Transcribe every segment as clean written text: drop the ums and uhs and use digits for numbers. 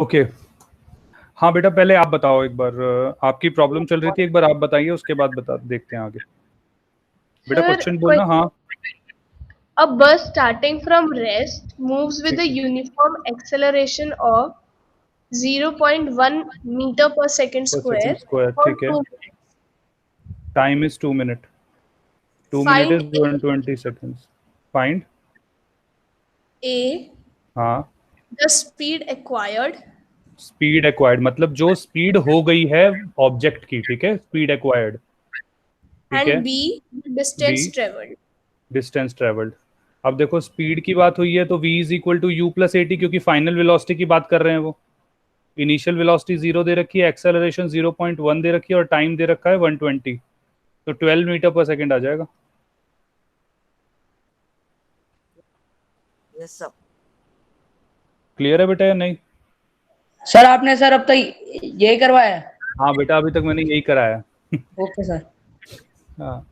Okay. हाँ बेटा, पहले आप बताओ एक बार, आपकी प्रॉब्लम चल रही थी, एक बार आप बताइए, उसके बाद बता देखते हैं आगे। बेटा Sir, क्वेश्चन बोलना। हाँ a bus starting from rest moves with ठीक a है, uniform acceleration of 0.1 meter per second पर square सेकंड स्क्वायर, for ठीक है। 2 minutes. Time is 2 minute, 2 minute Find is 120 seconds. Find. A, हाँ, the speed acquired, speed acquired मतलब जो speed हो गई है ऑब्जेक्ट की, ठीक है, स्पीड एक्वायर्ड। ठीक है। and B, the B, distance traveled. Distance travelled. अब देखो स्पीड की बात हुई है तो v is equal to u plus a t, क्योंकि फाइनल वेलोसिटी की बात कर रहे हैं वो। इनिशियल वेलोसिटी 0 दे रखी है, एक्सेलरेशन 0.1 दे रखी है और टाइम दे रखा है 120, तो 12 मीटर पर सेकंड आ जाएगा। Yes sir. क्लियर है बेटा या नहीं? सर आपने सर अब तक यही करवाया है? हाँ बेटा, अभी तक मैंने यही कराया। Okay sir. हाँ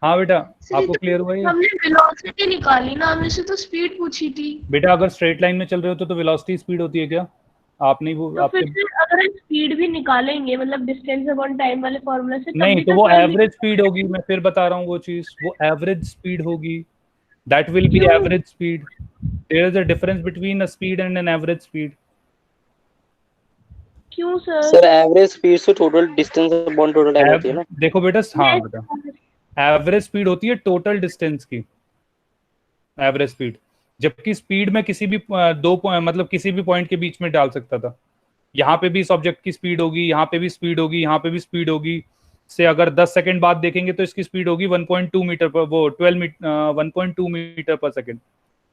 हाँ बेटा, Sir, आपको क्लियर हुआ ये? हमने वेलोसिटी निकाली ना, हमने से तो स्पीड पूछी थी। बेटा अगर स्ट्रेट लाइन में चल रहे हो तो वेलोसिटी स्पीड होती है क्या? आप नहीं, वो तो आपके फिर से अगर स्पीड भी निकालेंगे मतलब डिस्टेंस अपॉन टाइम वाले फॉर्मूला से, तब नहीं, भी तो तो वो 12 एवरेज मीटर। स्पीड होगी। मैं फिर बता रहा हूँ वो चीज, वो एवरेज स्पीड होगी। दैट विल बी क्यों average speed. There is a difference between a speed and an average speed. क्यों सर? सर एवरेज स्पीड से total distance upon total time होती है ना। देखो बेटा, हाँ Yes, बेटा, sir. एवरेज स्पीड होती है टोटल डिस्टेंस की, एवरेज स्पीड। जबकि स्पीड में किसी भी मतलब किसी भी पॉइंट के बीच में डाल सकता था। यहाँ पे भी इस ऑब्जेक्ट की स्पीड होगी, यहाँ पे भी स्पीड होगी, यहाँ पे भी स्पीड होगी। से अगर 10 सेकंड बाद देखेंगे तो इसकी स्पीड होगी 1.2 मीटर पर, वो 1.2 मीटर पर सेकंड,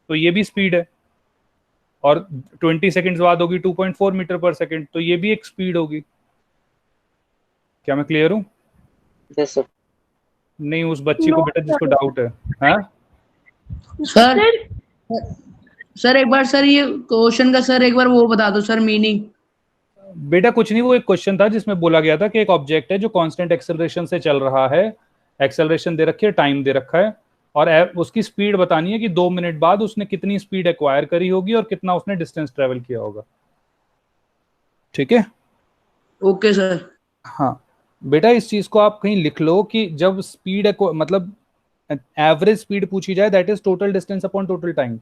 तो ये भी स्पीड है। और 20 सेकंड्स बाद होगी 2.4 मीटर पर सेकंड, तो ये भी एक स्पीड होगी। क्या मैं क्लियर हूँ? Yes sir. नहीं, उस बच्ची को No, बेटा जिसको sir. डाउट है। हाँ सर Sir, सर एक बार सर ये क्वेश्चन का सर एक बार वो बता दो सर मीनिंग। बेटा कुछ नहीं, वो एक क्वेश्चन था जिसमें बोला गया था कि एक ऑब्जेक्ट है जो कांस्टेंट एक्सेलरेशन से चल रहा है, एक्सेलरेशन दे रखी है, टाइम दे रखा है, और उसकी स्पीड बतानी है कि 2 मिनट बाद उसने कितनी स्पीड एक्वायर करी होगी और कितना उसने डिस्टेंस ट्रेवल किया होगा। ठीक है। Okay sir. हाँ बेटा, इस चीज को आप कहीं लिख लो कि जब स्पीड मतलब एवरेज स्पीड पूछी जाए, that is total distance upon total time.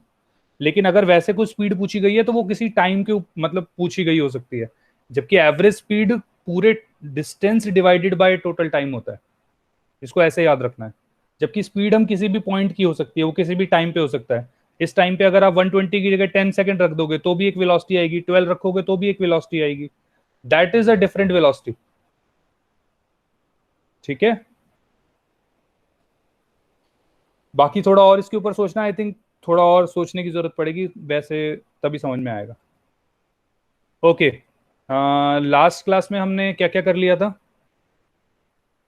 लेकिन अगर वैसे कुछ स्पीड पूछी गई है तो वो किसी टाइम के मतलब पूछी गई हो सकती है, जबकि एवरेज स्पीड पूरे distance divided by total time होता है। इसको ऐसे याद रखना है। जबकि स्पीड हम किसी भी पॉइंट की हो सकती है, वो किसी भी टाइम पे हो सकता है। इस टाइम पे अगर आप 120 की जगह 10 सेकंड रख दोगे तो भी एक वेलोसिटी आएगी, 12 रखोगे तो भी एक वेलोसिटी आएगी। That is a different velocity. ठीक है। बाकी थोड़ा और इसके ऊपर सोचना, आई थिंक थोड़ा और सोचने की जरूरत पड़ेगी वैसे, तभी समझ में आएगा। ओके। लास्ट क्लास में हमने क्या क्या कर लिया था?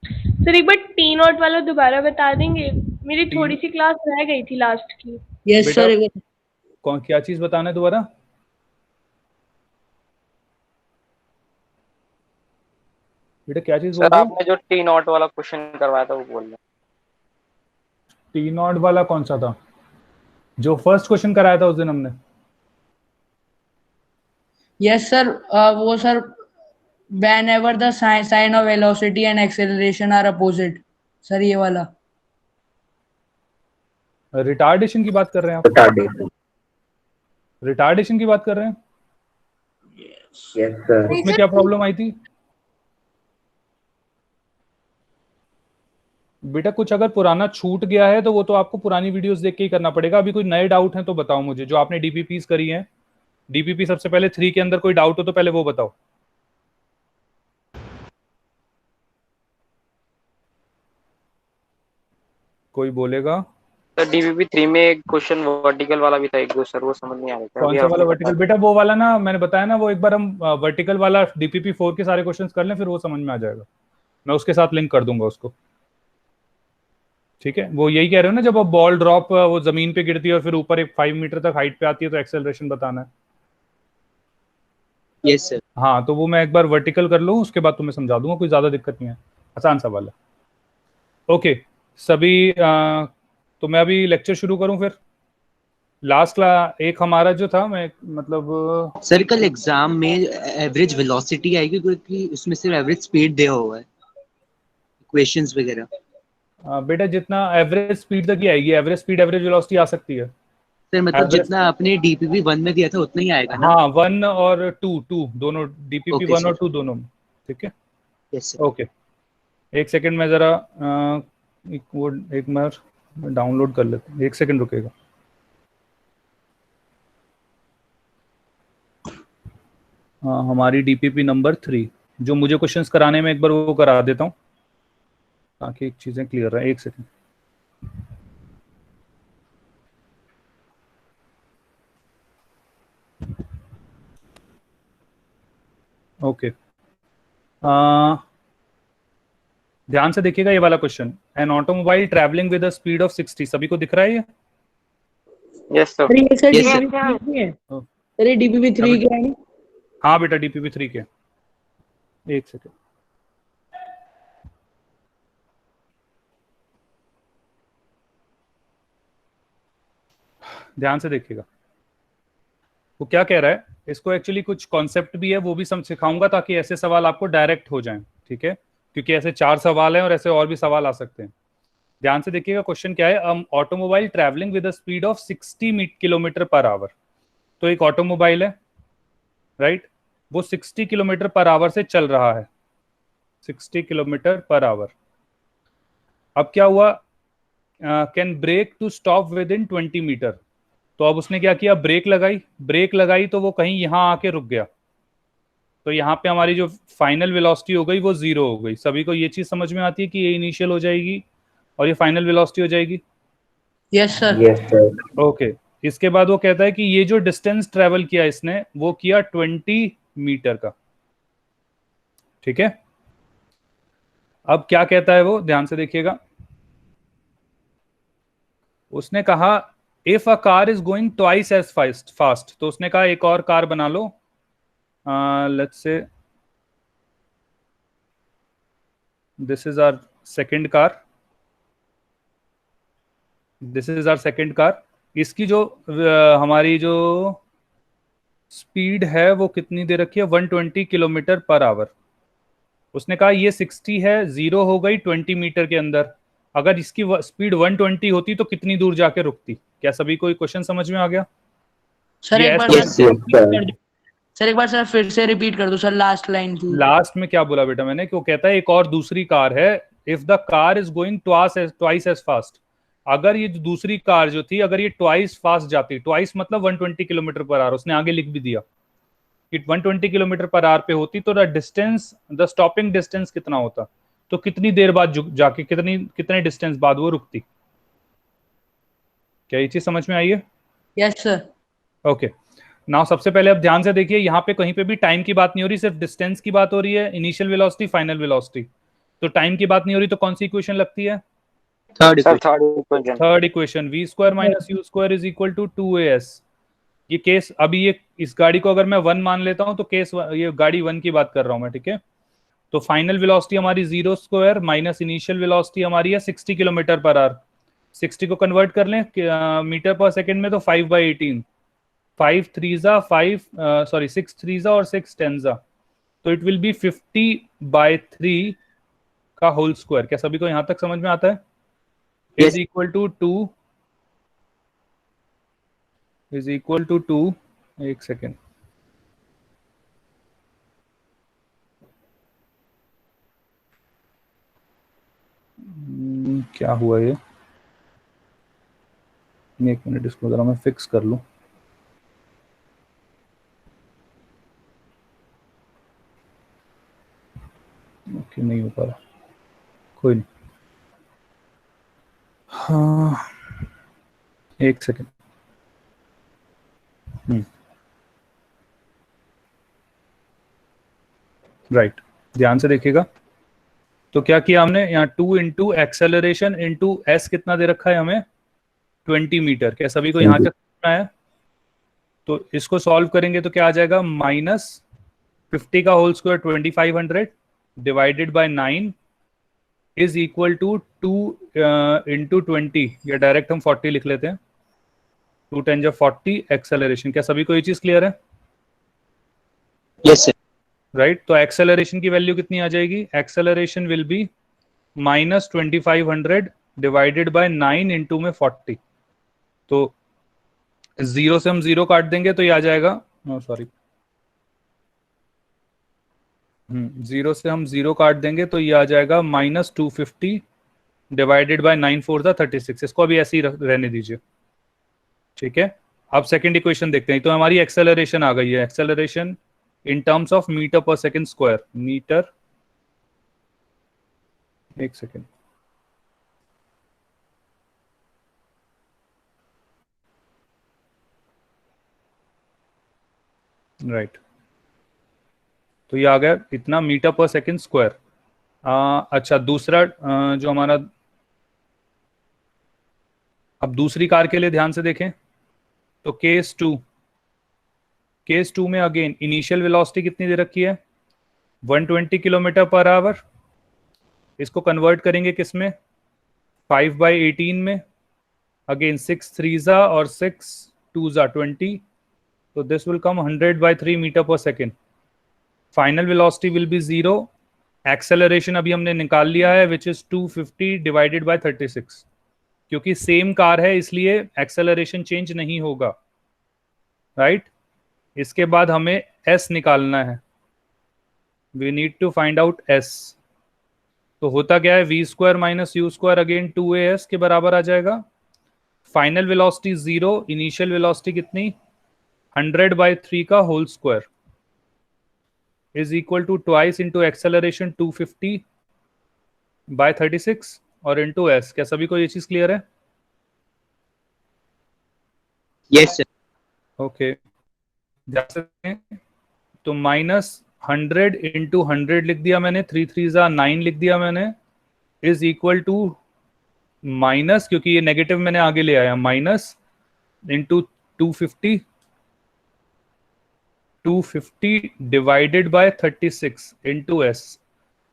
सर एक बार टी नॉट वाला दोबारा बता देंगे? मेरी तीन। थोड़ी सी क्लास रह गई थी लास्ट की। यस बेटा सर एक बार। कौन, क्या चीज बताना है दोबारा? बेटा क्या चीज बोल सर रहे हो? आपने जो टी नॉट वाला क्वेश्चन करवाया था वो बोल रहे टी नॉट वाला कौन सा था? जो फर्स्ट क्वेश्चन कराया था उस दिन हमने। यस सर वो sir whenever the sign of velocity and acceleration are opposite, sir ये वाला। रिटार्डेशन की बात कर रहे हैं आप? retardation. रिटार्डेशन की बात कर रहे हैं? Yes, sir. नहीं उसमें सर, क्या प्रॉब्लम आई थी? बेटा कुछ अगर पुराना छूट गया है तो वो तो आपको पुरानी वीडियोस देख के ही करना पड़ेगा। अभी कोई नए डाउट हैं तो बताओ मुझे, जो आपने डीपीपीस करी हैं। डीपीपी सबसे पहले 3 के अंदर कोई डाउट हो तो पहले वो बताओ। कोई बोलेगा? सर डीबीपी 3 में एक क्वेश्चन वर्टिकल वाला भी था एक दो सर, वो समझ नहीं आ रहा था कौन अभी सा वाला आपने वर्टिकल? बताया। बेटा वो वाला ना, मैंने बताया ना, वो एक बार हम वर्टिकल वाला डीपीपी 4 के सारे क्वेश्चंस कर लें, फिर वो समझ में आ जाएगा। मैं उसके साथ लिंक कर दूंगा उसको। ठीक है। वो यही कह रहे हो ना, जब वो बॉल ड्रॉप वो जमीन पे गिरती है और फिर ऊपर एक 5 मीटर तक हाइट पे आती है तो एक्सेलरेशन बताना है। Yes sir. हाँ, तो वो मैं एक बार वर्टिकल कर लूँ, उसके बाद तुम्हें समझा दूंगा, कोई ज्यादा दिक्कत नहीं है, आसान सवाल है। ओके। सभी तो मैं अभी लेक्चर शुरू करूं फिर? लास्ट एक हमारा जो था, मैं मतलब सर कल एग्जाम में एवरेज वेलोसिटी आएगी क्योंकि उसमें सिर्फ एवरेज स्पीड दिया हुआ है, इक्वेशंस वगैरह। बेटा जितना एवरेज स्पीड तक ही आएगी, एवरेज स्पीड एवरेज वेलोसिटी आ सकती है सर मतलब Average- जितना आपने डीपीपी 1 में दिया था उतना ही आएगा ना? हाँ 1 और 2 दोनों, डीपीपी Okay, 1 और sir. 2 दोनों, ठीक है। Yes sir. ओके, एक सेकंड में जरा एक बार डाउनलोड कर लेते हैं, एक सेकंड रुकेगा। हाँ, हमारी डीपीपी नंबर 3 जो मुझे क्वेश्चंस कराने में एक बार वो करा देता हूँ ताकि एक चीजें क्लियर रहे। एक सेकंड। ओके, ध्यान से देखिएगा ये वाला question. An automobile travelling with a speed of 60, सभी को दिख रहा है ये? Yes sir. सर ये सर Yes, sir. DPP 3 है। सर ये DPP 3 क्या है? हाँ बेटा डीपीपी 3 के। एक सेकंड, ध्यान से देखिएगा वो क्या कह रहा है। इसको एक्चुअली कुछ कॉन्सेप्ट भी है, वो भी सब सिखाऊंगा ताकि ऐसे सवाल आपको डायरेक्ट हो जाएं, ठीक है, क्योंकि ऐसे 4 सवाल हैं और ऐसे और भी सवाल आ सकते हैं। ध्यान से देखिएगा क्वेश्चन क्या है। Automobile travelling with a speed of 60 kilometre per our. तो एक ऑटोमोबाइल है, राइट, वो 60 किलोमीटर पर आवर से चल रहा है, 60 किलोमीटर पर आवर। अब क्या हुआ, can brake to stop within 20 metre. तो अब उसने क्या किया, ब्रेक लगाई तो वो कहीं यहां आके रुक गया, तो यहाँ पे हमारी जो फाइनल वेलोसिटी हो गई वो 0 हो गई। सभी को ये चीज समझ में आती है कि ये इनिशियल हो जाएगी और ये फाइनल वेलोसिटी हो जाएगी? Yes sir. Yes, sir. Okay, इसके बाद वो कहता है कि ये जो डिस्टेंस ट्रेवल किया इसने वो किया 20 मीटर का, ठीक है। अब क्या कहता है वो, ध्यान से देखिएगा। उसने कहा if a car is going twice as fast, तो उसने कहा एक और कार बना लो, let's say this is our second car, this is our second car. इसकी जो हमारी जो स्पीड है वो कितनी दे रखी है, 120 किलोमीटर पर आवर। उसने कहा ये 60 है, 0 हो गई 20 मीटर के अंदर। अगर इसकी स्पीड 120 होती तो कितनी दूर जाके रुकती? क्या सभी को क्वेश्चन समझ में आ गया? सर ये एक बार Yes, sir yes, sir. Sir एक बार सर फिर से रिपीट कर दो सर, लास्ट लाइन थी। लास्ट में क्या बोला बेटा मैंने, क्यों कहता है एक और दूसरी कार है, if the car is going twice as fast. अगर ये जो दूसरी कार जो थी, अगर ये ट्वाइस फास्ट जाती, ट्वाइस मतलब 120 किलोमीटर पर आवर, उसने आगे लिख भी दिया कि 120 किलोमीटर पर आवर पे होती तो द स्टॉपिंग डिस्टेंस कितना होता, तो कितनी देर बाद जाके कितने डिस्टेंस बाद वो रुकती। क्या ये चीज समझ में आई है? Yes sir. ओके, नाउ सबसे पहले अब ध्यान से देखिए, यहाँ पे कहीं पे भी टाइम की बात नहीं हो रही, सिर्फ डिस्टेंस की बात हो रही है, इनिशियल वेलोसिटी फाइनल वेलोसिटी। तो टाइम की बात नहीं हो रही, तो कौन सी इक्वेशन लगती है? Third sir equation. Third equation, v square minus u square is equal to 2as। ये केस अभी ये इस गाड़ी को अगर मैं 1 मान लेता हूं तो केस ये गाड़ी 1 की बात कर रहा हूं मैं, ठीक है। तो फाइनल वेलोसिटी हमारी 0 स्क्वायर माइनस इनिशियल वेलोसिटी हमारी है 60 किलोमीटर पर आवर। 60 को कन्वर्ट कर लें मीटर पर सेकंड में, तो 5/18, 5 3 5 सॉरी 6 3 और 6 10, तो इट विल बी 50/3 का होल स्क्वायर। क्या सभी को यहां तक समझ में आता है? Yes. Is equal to 2। एक सेकेंड, क्या हुआ ये, एक मिनट, इसको जरा मैं फिक्स कर लूं। ओके, नहीं हो पा रहा, कोई नहीं। हाँ, एक सेकेंड। राइट, ध्यान से देखिएगा। तो क्या किया हमने यहाँ, 2 इंटू एक्सेलरेशन इंटू एस कितना दे रखा है हमें, 20 मीटर। क्या सभी को यहाँ तक आया? तो इसको सॉल्व करेंगे तो क्या आ जाएगा, -50 का whole square 2500 divided by 9 is equal to 2 into 20, या डायरेक्ट हम 40 लिख लेते हैं। 2 10 जब 40 एक्सेलरेशन। क्या सभी को ये चीज क्लियर है? Yes sir. राइट, तो एक्सेलरेशन की वैल्यू कितनी आ जाएगी? Acceleration will be -2500 divided by 9 into में 40। तो 0 से हम 0 काट देंगे तो ये आ जाएगा, सॉरी 0 से हम 0 काट देंगे तो ये आ जाएगा -250 डिवाइडेड बाय 9 4 ज़ा 36। इसको अभी ऐसे ही रहने दीजिए, ठीक है। अब सेकंड इक्वेशन देखते हैं। तो हमारी एक्सेलरेशन आ गई है, acceleration in terms of metre पर सेकंड स्क्वायर। मीटर, एक सेकेंड, राइट, तो ये आ गया इतना मीटर पर सेकंड स्क्वायर। अच्छा, दूसरा जो हमारा, अब दूसरी कार के लिए ध्यान से देखें तो केस 2 में अगेन इनिशियल वेलोसिटी कितनी दे रखी है? 120 किलोमीटर पर आवर। इसको कन्वर्ट करेंगे किस में? 5/18 में। अगेन 6 3 ज़ा और 6 2 ज़ा 20, तो दिस विल कम 100/3 मीटर पर second. Final velocity will be 0। Acceleration अभी हमने निकाल लिया है विच इज 250 डिवाइडेड बाय 36। क्योंकि सेम कार है इसलिए एक्सेलरेशन चेंज नहीं होगा, राइट। इसके बाद हमें s निकालना है, we need to find out s। तो होता क्या है, v square minus you square again 2as के बराबर आ जाएगा। फाइनल वेलोसिटी 0, इनिशियल वेलोसिटी कितनी? 100/3 का whole square is equal to twice into acceleration 250/36 और इंटू s। क्या सभी को ये चीज क्लियर है? Yes sir. ओके, तो -100 इंटू 100 लिख दिया मैंने, 3 3 ज़ा 9 लिख दिया मैंने, इज इक्वल टू माइनस, क्योंकि ये नेगेटिव मैंने आगे ले आया, minus into 250 divided by 36 into s।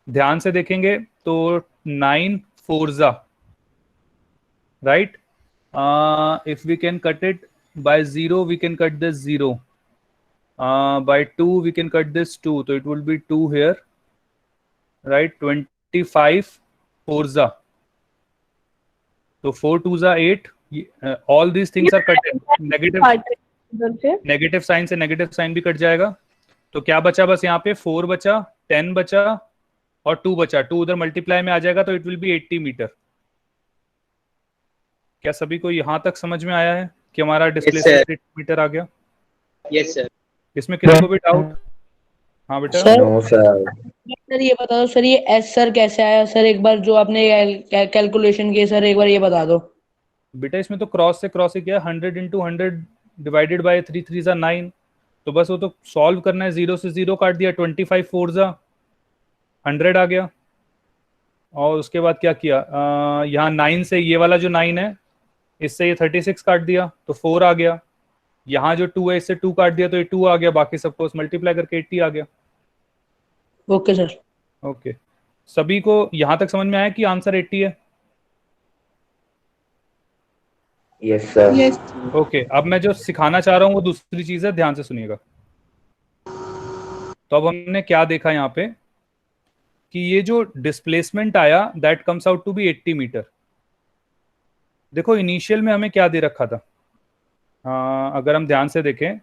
ध्यान से देखेंगे तो 9 4 ज़ा, right. If we can cut it by 0 we can cut this 0, by 2 we can cut this 2, so it will be 2 here, right। 25 4 ज़ा, so 4 2 ज़ा 8, all these things are cut in, negative sign से negative sign भी cut जाएगा। तो क्या बचा बस यहाँ पे? 4 बचा, 10 बचा और 2 बचा। 2 उधर मल्टीप्लाई में आ जाएगा तो इट विल बी 80 मीटर। क्या सभी को यहाँ तक समझ में आया है कि हमारा डिस्प्लेसमेंट 80 मीटर आ गया? Yes sir. इसमें किसी को भी डाउट? हाँ बेटा। No sir. सर ये बता दो सर, ये एस सर कैसे आया सर? एक बार जो आपने कैलकुलेशन की सर, एक बार ये बता दो। बेटा इसमें तो क्रॉस से क्रॉस ही किया, 100 इंटू 100 डिवाइडेड बाय 3 3 ज़ा 9, तो बस वो तो सॉल्व करना है। 0 से 0 काट दिया, 25 4 ज़ा 100 आ गया। और उसके बाद क्या किया, यहाँ 9 से ये वाला जो 9 है इससे ये 36 काट दिया तो 4 आ गया। यहाँ जो 2 है इससे 2 काट दिया तो ये 2 आ गया, बाकी सबको मल्टीप्लाई करके 80 आ गया। Okay sir. ओके, सभी को यहाँ तक समझ में आया कि आंसर 80 है? Yes sir. ओके, अब मैं जो सिखाना चाह रहा हूँ वो दूसरी चीज है, ध्यान से सुनिएगा। तो अब हमने क्या देखा यहाँ पे कि ये जो डिस्प्लेसमेंट आया that comes out to be 80 metre. देखो इनिशियल में हमें क्या दे रखा था, अगर हम ध्यान से देखें,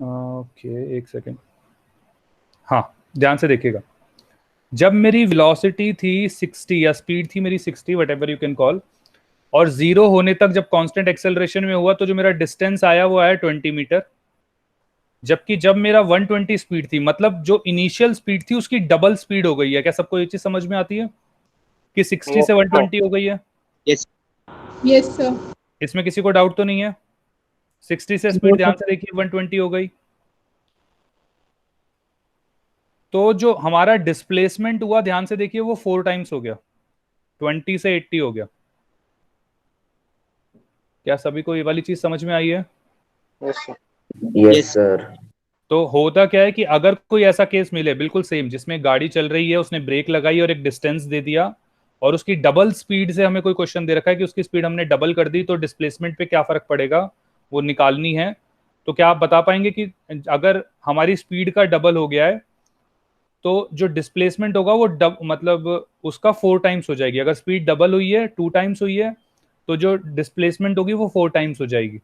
ओके एक सेकेंड, हाँ ध्यान से देखिएगा। जब मेरी वेलोसिटी थी 60 या स्पीड थी मेरी 60, व्हाटएवर यू कैन कॉल, और 0 होने तक जब कांस्टेंट एक्सेलरेशन में हुआ तो जो मेरा डिस्टेंस आया वो आया 20 मीटर। जबकि जब मेरा 120 स्पीड थी, मतलब जो इनिशियल स्पीड थी उसकी डबल स्पीड हो गई है। क्या सबको ये चीज समझ में आती है कि 60 से 120 हो गई है? Yes yes sir. इसमें किसी को डाउट तो नहीं है? 60 से स्पीड ध्यान से देखिए 120 हो गई। तो जो हमारा डिस्प्लेसमेंट हुआ ध्यान से देखिए वो 4 टाइम्स हो गया, 20 से 80 हो गया। क्या सभी को ये वाली चीज समझ में आई है? Yes sir. तो होता क्या है कि अगर कोई ऐसा केस मिले बिल्कुल सेम, जिसमें गाड़ी चल रही है, उसने ब्रेक लगाई और एक डिस्टेंस दे दिया और उसकी डबल स्पीड से हमें कोई क्वेश्चन दे रखा है कि उसकी स्पीड हमने डबल कर दी तो डिस्प्लेसमेंट पे क्या फर्क पड़ेगा, वो निकालनी है। तो क्या आप बता पाएंगे कि अगर हमारी स्पीड का डबल हो गया है तो जो डिस्प्लेसमेंट होगा वो मतलब उसका 4 टाइम्स हो जाएगी। अगर स्पीड डबल हुई है, 2 टाइम्स हुई है, तो जो डिस्प्लेसमेंट होगी वो 4 टाइम्स हो जाएगी।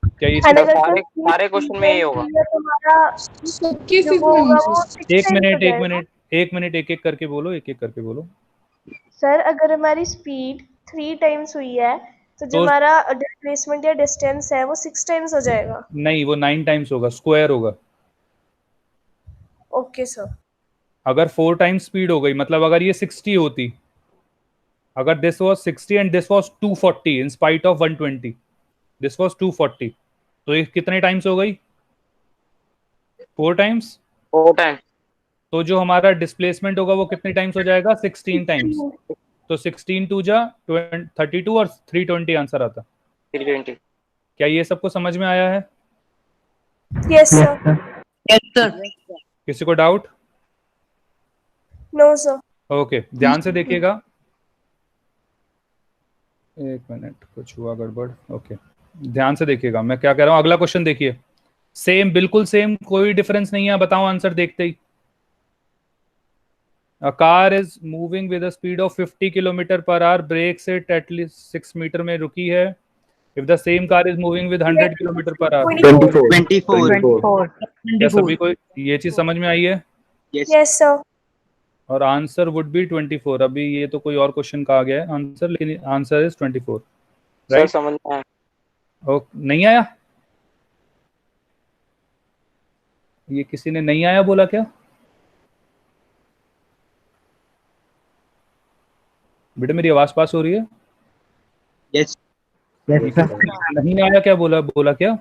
क्या ये And चीज अगर सारे सर सारे क्वेश्चन में ये होगा। तुम्हारा सबके जो वो होगा वो 6 एक टाइम्स हो मिनट जाएगा। एक एक करके बोलो, एक एक करके बोलो। सर अगर हमारी स्पीड 3 टाइम्स हुई है तो जो तो हमारा डिस्प्लेसमेंट या डिस्टेंस है वो 6 टाइम्स हो जाएगा। नहीं, वो 9 टाइम्स होगा, स्क्वायर होगा। Okay sir. अगर 4 टाइम्स स्पीड हो गई, मतलब अगर ये 60 होती, अगर this was 60 and this was 240 in spite of 120, this was 240, तो ये कितने टाइम्स हो गई? 4 टाइम्स। 4 टाइम। तो जो हमारा डिस्प्लेसमेंट होगा वो कितने टाइम्स हो जाएगा? 16 टाइम्स। तो 16 टू जा 32 और 320 आंसर आता। 320। क्या ये सबको समझ में आया है? Yes sir. Yes sir. किसी को डाउट? No sir. ओके, ध्यान से देखिएगा। एक मिनट, कुछ हुआ गड़बड़। ओके, ध्यान से देखिएगा, मैं क्या कह रहा हूं। अगला क्वेश्चन देखिए, सेम, बिल्कुल सेम, कोई डिफरेंस नहीं है। बताओ आंसर देखते ही। A car is moving with a speed of 50 kilometre per hour, brakes it at least 6 metre में रुकी है। If the same car is moving with 100 kilometre per our. 24. 24. क्या सभी को ये चीज समझ में आई है? Yes. Yes sir. और आंसर वुड बी 24। अभी ये तो कोई और क्वेश्चन का आ गया है आंसर, लेकिन आंसर इज 24, सर राइट? समझ में आया। नहीं आया? ये किसी ने नहीं आया बोला क्या? बेटा मेरी आवाज पास हो रही है? Yes. नहीं आया क्या? बोला क्या?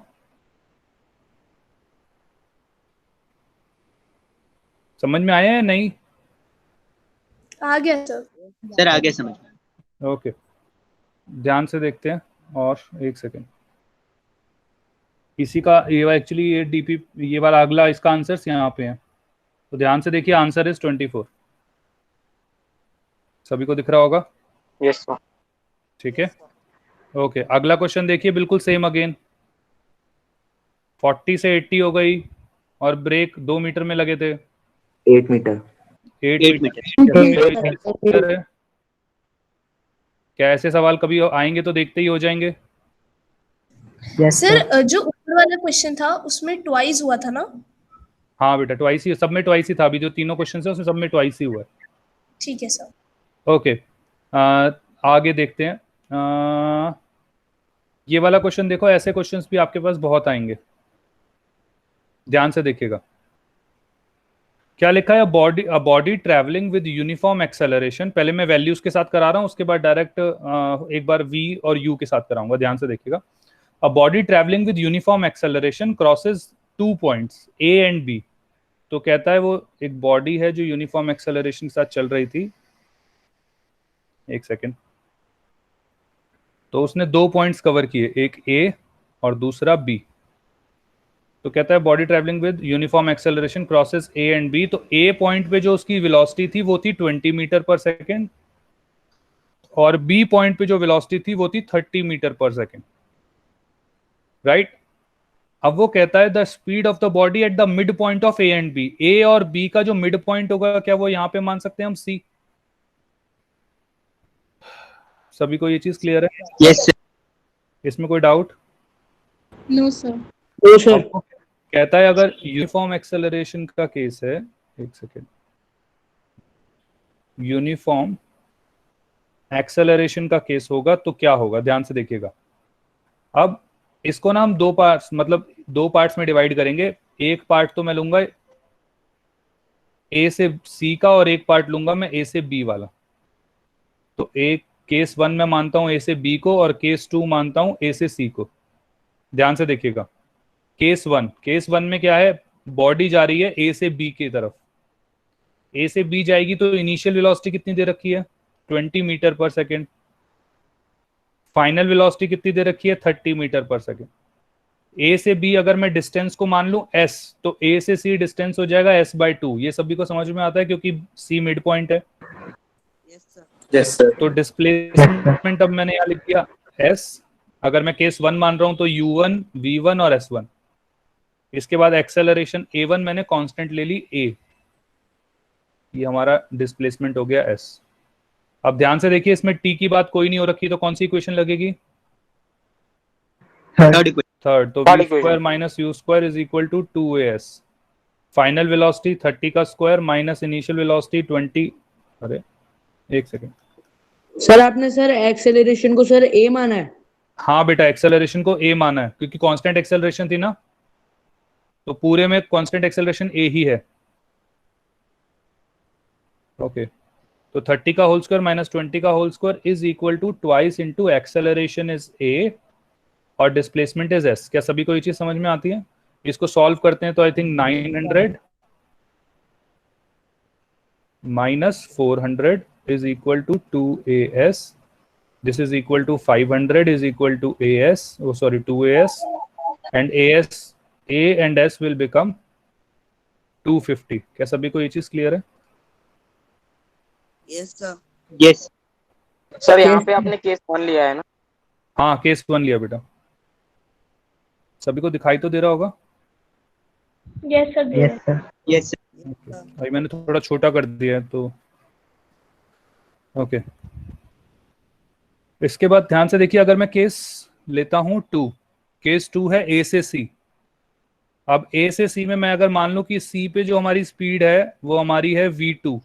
समझ में आया है नहीं? आ गया सर। सर आगे समझ में। ओके, ध्यान से देखते हैं। और एक सेकेंड, इसी का ये एक्चुअली ये डीपी, ये वाला अगला, इसका आंसर यहाँ पे है। तो ध्यान से देखिए, आंसर इज 24। सभी को दिख रहा होगा? Yes sir. ठीक है, ओके। अगला क्वेश्चन देखिए, बिल्कुल सेम अगेन। 40 से 80 हो गई और ब्रेक 2 मीटर में लगे थे। 8 मीटर. 8 मीटर है। क्या ऐसे सवाल कभी आएंगे तो देखते ही हो जाएंगे? सर जो ऊपर वाला क्वेश्चन था उसमें ट्वाइस हुआ था ना? हाँ बेटा, ट्वाइस ही, सब में ट्वाइस ही था। अभी जो तीनों क्वेश्चन है उसमें सब में ट्वाइस ही हुआ है। ठीक है सर। ओके, आगे देखते हैं। ये वाला क्वेश्चन देखो, ऐसे क्वेश्चंस भी आपके पास बहुत आएंगे, ध्यान से देखिएगा। क्या लिखा है? Body travelling with uniform acceleration. पहले मैं वैल्यूज के साथ करा रहा हूं, उसके बाद डायरेक्ट एक बार v और u के साथ कराऊंगा। ध्यान से देखिएगा। A body travelling with uniform acceleration crosses 2 points a and b। तो कहता है वो एक बॉडी है जो यूनिफॉर्म एक्सेलरेशन के साथ चल रही थी। एक सेकेंड। तो उसने 2 पॉइंट्स कवर किए, एक a और दूसरा b। तो कहता है body travelling with uniform acceleration crosses A and B. तो ए पॉइंट पे जो उसकी वेलोसिटी थी वो थी 20 मीटर पर सेकेंड, और बी पॉइंट पे जो वेलोसिटी थी वो थी 30 मीटर पर सेकेंड, राइट? अब वो कहता है the speed of the body at the mid point of A and B. A और बी का जो मिड पॉइंट होगा, क्या वो यहाँ पे मान सकते हैं हम सी? सभी को ये चीज क्लियर है? Yes sir. इसमें कोई doubt? No sir. No sir. कहता है अगर यूनिफॉर्म एक्सेलरेशन का केस है, एक सेकेंड, यूनिफॉर्म एक्सेलरेशन का केस होगा तो क्या होगा? ध्यान से देखिएगा। अब इसको ना हम 2 पार्ट्स, मतलब 2 पार्ट्स में डिवाइड करेंगे। एक पार्ट तो मैं लूंगा ए से सी का, और एक पार्ट लूंगा मैं ए से बी वाला। तो एक केस 1 में मानता हूं ए से बी को, और केस 2 मानता हूं ए से सी को। ध्यान से देखिएगा। केस 1 में क्या है? बॉडी जा रही है ए से बी की तरफ। ए से बी जाएगी तो इनिशियल वेलोसिटी कितनी दे रखी है? 20 मीटर पर सेकेंड। फाइनल वेलोसिटी कितनी दे रखी है? 30 मीटर पर सेकेंड। ए से बी अगर मैं डिस्टेंस को मान लूं s, तो ए से सी डिस्टेंस हो जाएगा s/2। ये सभी को समझ में आता है क्योंकि सी मिड पॉइंट है। Yes, sir. तो डिस्प्लेसमेंट अब मैंने यहाँ लिख दिया s, अगर मैं केस 1 मान रहा हूं तो u1, v1 और s1। इसके बाद एक्सेलरेशन a1 मैंने कांस्टेंट ले ली a, ये हमारा डिस्प्लेसमेंट हो गया s। अब ध्यान से देखिए, इसमें t की बात कोई नहीं हो रखी, तो कौन सी इक्वेशन लगेगी? Third equation. थर्ड। तो Third v square minus you square is equal to 2as। Final velocity 30 का स्क्वायर माइनस इनिशियल वेलोसिटी 20। अरे एक सेकेंड सर आपने सर एक्सेलरेशन को सर ए माना है? हाँ बेटा, एक्सेलरेशन को a माना है क्योंकि कांस्टेंट एक्सेलरेशन थी ना, तो पूरे में कांस्टेंट एक्सेलरेशन a ही है। ओके, तो 30 का होल स्क्वायर माइनस 20 का whole square is equal to twice into acceleration is a और डिस्प्लेसमेंट इज s। क्या सभी को ये चीज समझ में आती है? इसको सॉल्व करते हैं तो I think 900 minus 400 is equal to 2as। This is equal to 500 is equal to as, oh sorry 2as, and a and s will become 250। क्या सभी को ये चीज क्लियर है? Yes sir. यस सर यहाँ पे आपने केस 1 लिया है ना? हाँ, केस 1 लिया बेटा। सभी को दिखाई तो दे रहा होगा? Yes sir. यस भाई मैंने थोड़ा छोटा कर दिया है तो ओके। इसके बाद ध्यान से देखिए, अगर मैं केस लेता हूं 2, केस 2 है ए से सी। अब ए से सी में मैं अगर मान लूं कि सी पे जो हमारी स्पीड है वो हमारी है v2,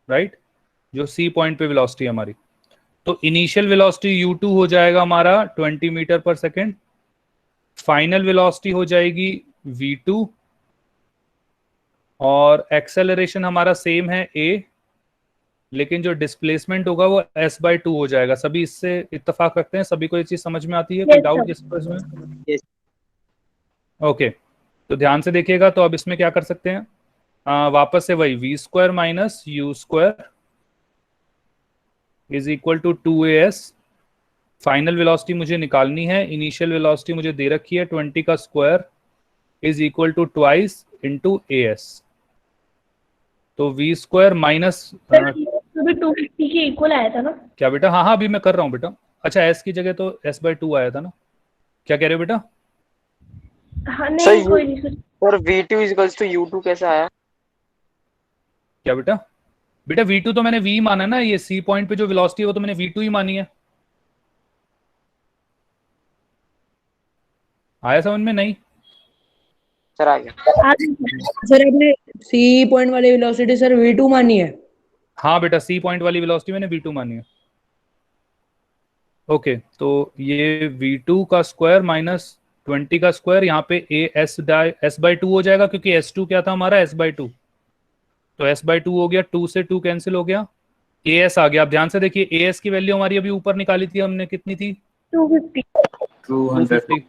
राइट, जो सी पॉइंट पे वेलोसिटी है हमारी, तो इनिशियल वेलोसिटी u2 हो जाएगा हमारा 20 मीटर पर सेकेंड, फाइनल वेलोसिटी हो जाएगी v2, और एक्सेलरेशन हमारा सेम है a, लेकिन जो डिस्प्लेसमेंट होगा वो s/2 हो जाएगा। सभी इससे इत्तेफाक रखते हैं? सभी को ये चीज समझ में आती है? कोई Yes, डाउट sir. इसमें? Yes. ओके, तो ध्यान से देखिएगा। तो अब इसमें क्या कर सकते हैं? वापस से वही v square minus you square is equal to 2as। Final velocity मुझे निकालनी है, इनिशियल वेलोसिटी मुझे दे रखी है 20 का square is equal to twice into as। तो v स्क्वायर माइनस सर 250 के इक्वल आया था ना? क्या बेटा? हाँ अभी मैं कर रहा हूँ बेटा। अच्छा, s की जगह तो s/2 आया था ना? क्या कह रहे हो बेटा? हाँ नहीं कोई नहीं सर। और v2 इक्वल्स टू u2 कैसे आया? क्या बेटा? बेटा v2 तो मैंने v माना ना, ये c पॉइंट पे जो वेलोसिटी है वो तो मैंने v2 ही मानी है। आया समझ में? नहीं सर आ गया। सर आपने सी पॉइंट वाली वेलोसिटी सर v2 मानी है? हाँ बेटा, सी पॉइंट वाली वेलोसिटी मैंने v2 मानी है। ओके, तो ये v2 का स्क्वायर माइनस 20 का स्क्वायर, यहाँ पे s/2 हो जाएगा क्योंकि s2 क्या था हमारा? s/2। तो s/2 हो गया, 2 से 2 कैंसिल हो गया, as आ गया। आप ध्यान से देखिए, as की वैल्यू हमारी अभी ऊपर निकाली थी हमने, कितनी थी? 250।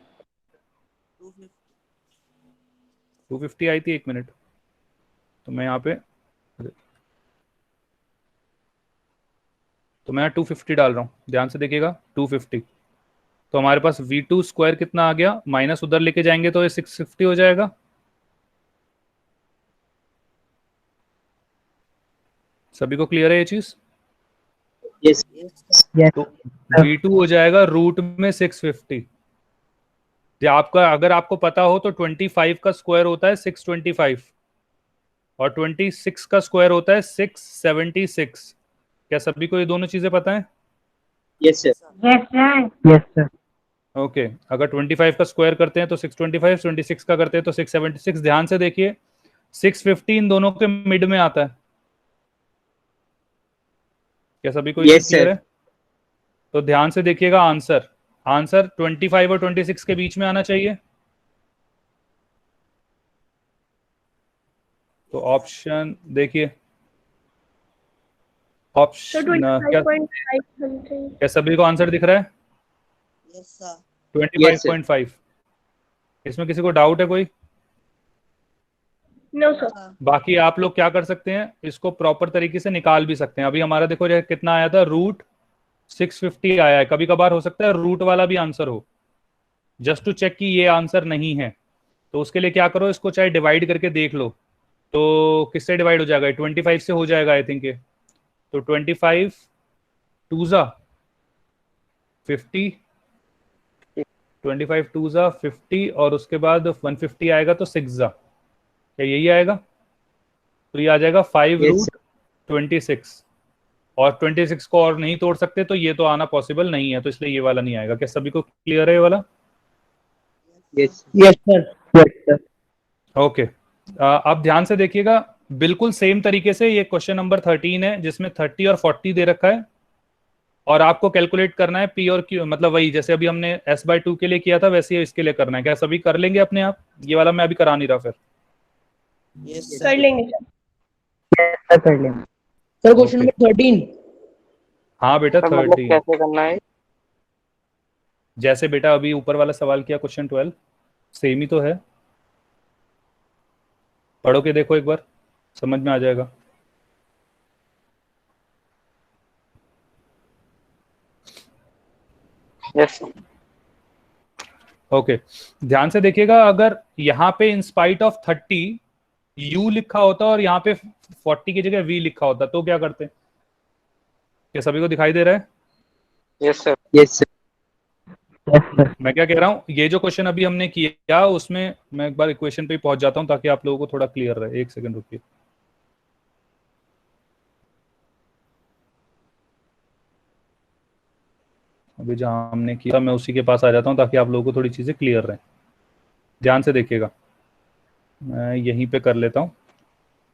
250 आई थी। एक मिनट, तो मैं यहाँ पे तो मैं 250 डाल रहा हूँ, ध्यान से देखिएगा 250। तो हमारे पास v2 स्क्वायर कितना आ गया, माइनस उधर लेके जाएंगे तो ये 650 हो जाएगा। सभी को क्लियर है ये चीज? यस तो v2 हो जाएगा रूट में 650। आपका अगर आपको पता हो तो 25 का स्क्वायर होता है 625 और 26 का स्क्वायर होता है 676। क्या सभी को ये दोनों चीजें पता है? Yes sir. ओके, अगर 25 का स्क्वायर करते हैं तो 625, 26 का करते हैं तो 676। ध्यान से देखिए, 650 इन दोनों के मिड में आता है। क्या सभी को ये Yes, क्लियर sir. है? तो ध्यान से देखिएगा, आंसर 25 और 26 के बीच में आना चाहिए। तो ऑप्शन देखिए, सर ऑप्शन क्या 25.5 समथिंग। क्या सभी को आंसर दिख रहा है? Yes sir. 25.5। इसमें किसी को डाउट है कोई? No sir. बाकी आप लोग क्या कर सकते हैं, इसको प्रॉपर तरीके से निकाल भी सकते हैं। अभी हमारा देखो ये कितना आया था, रूट 650 आया है। कभी कभार हो सकता है रूट वाला भी आंसर हो, जस्ट टू चेक कि ये आंसर नहीं है। तो उसके लिए क्या करो, इसको चाहे डिवाइड करके देख लो। तो किससे डिवाइड हो जाएगा? 25 से हो जाएगा आई थिंक ये। तो 25 टूजा 50, 25 टूजा 50 और उसके बाद 150 आएगा तो 6 जा, क्या यही आएगा? तो ये आ जाएगा 5 Yes, रूट 26 और 26 को और नहीं तोड़ सकते तो ये तो आना पॉसिबल नहीं है, तो इसलिए ये वाला नहीं आएगा। क्या सभी को क्लियर है ये वाला? yes, Yes, sir. Yes, sir. Okay, अब ध्यान से देखिएगा, बिल्कुल सेम तरीके से ये क्वेश्चन नंबर 13 है जिसमें 30 और 40 दे रखा है और आपको कैलकुलेट करना है पी और क्यू, मतलब वही जैसे अभी हमने s/2 के लिए किया था वैसे ही इसके लिए करना है। क्या सभी कर लेंगे अपने आप? ये वाला मैं अभी करा नहीं रहा फिर। कर लेंगे सर। कर लेंगे। Sir question number 13। हाँ बेटा सर मतलब 13, कैसे करना है? जैसे बेटा अभी ऊपर वाला सवाल किया क्वेश्चन 12 सेम ही तो है, पढ़ो के देखो एक बार, समझ में आ जाएगा। Yes sir. ओके, ध्यान से देखिएगा, अगर यहाँ पे इन स्पाइट ऑफ 30 u लिखा होता और यहाँ पे 40 की जगह v लिखा होता तो क्या करते? क्या सभी को दिखाई दे रहा है? Yes sir. yes, sir. मैं क्या कह रहा हूँ, ये जो क्वेश्चन अभी हमने किया उसमें मैं एक बार इक्वेशन पे ही पहुंच जाता हूँ ताकि आप लोगों को थोड़ा क्लियर रहे। एक सेकंड रुकिए। अभी जहां हमने किया मैं उसी के पास आ जाता हूँ ताकि आप लोगों को थोड़ी चीजें क्लियर रहे। ध्यान से देखिएगा, मैं यहीं पे कर लेता हूँ।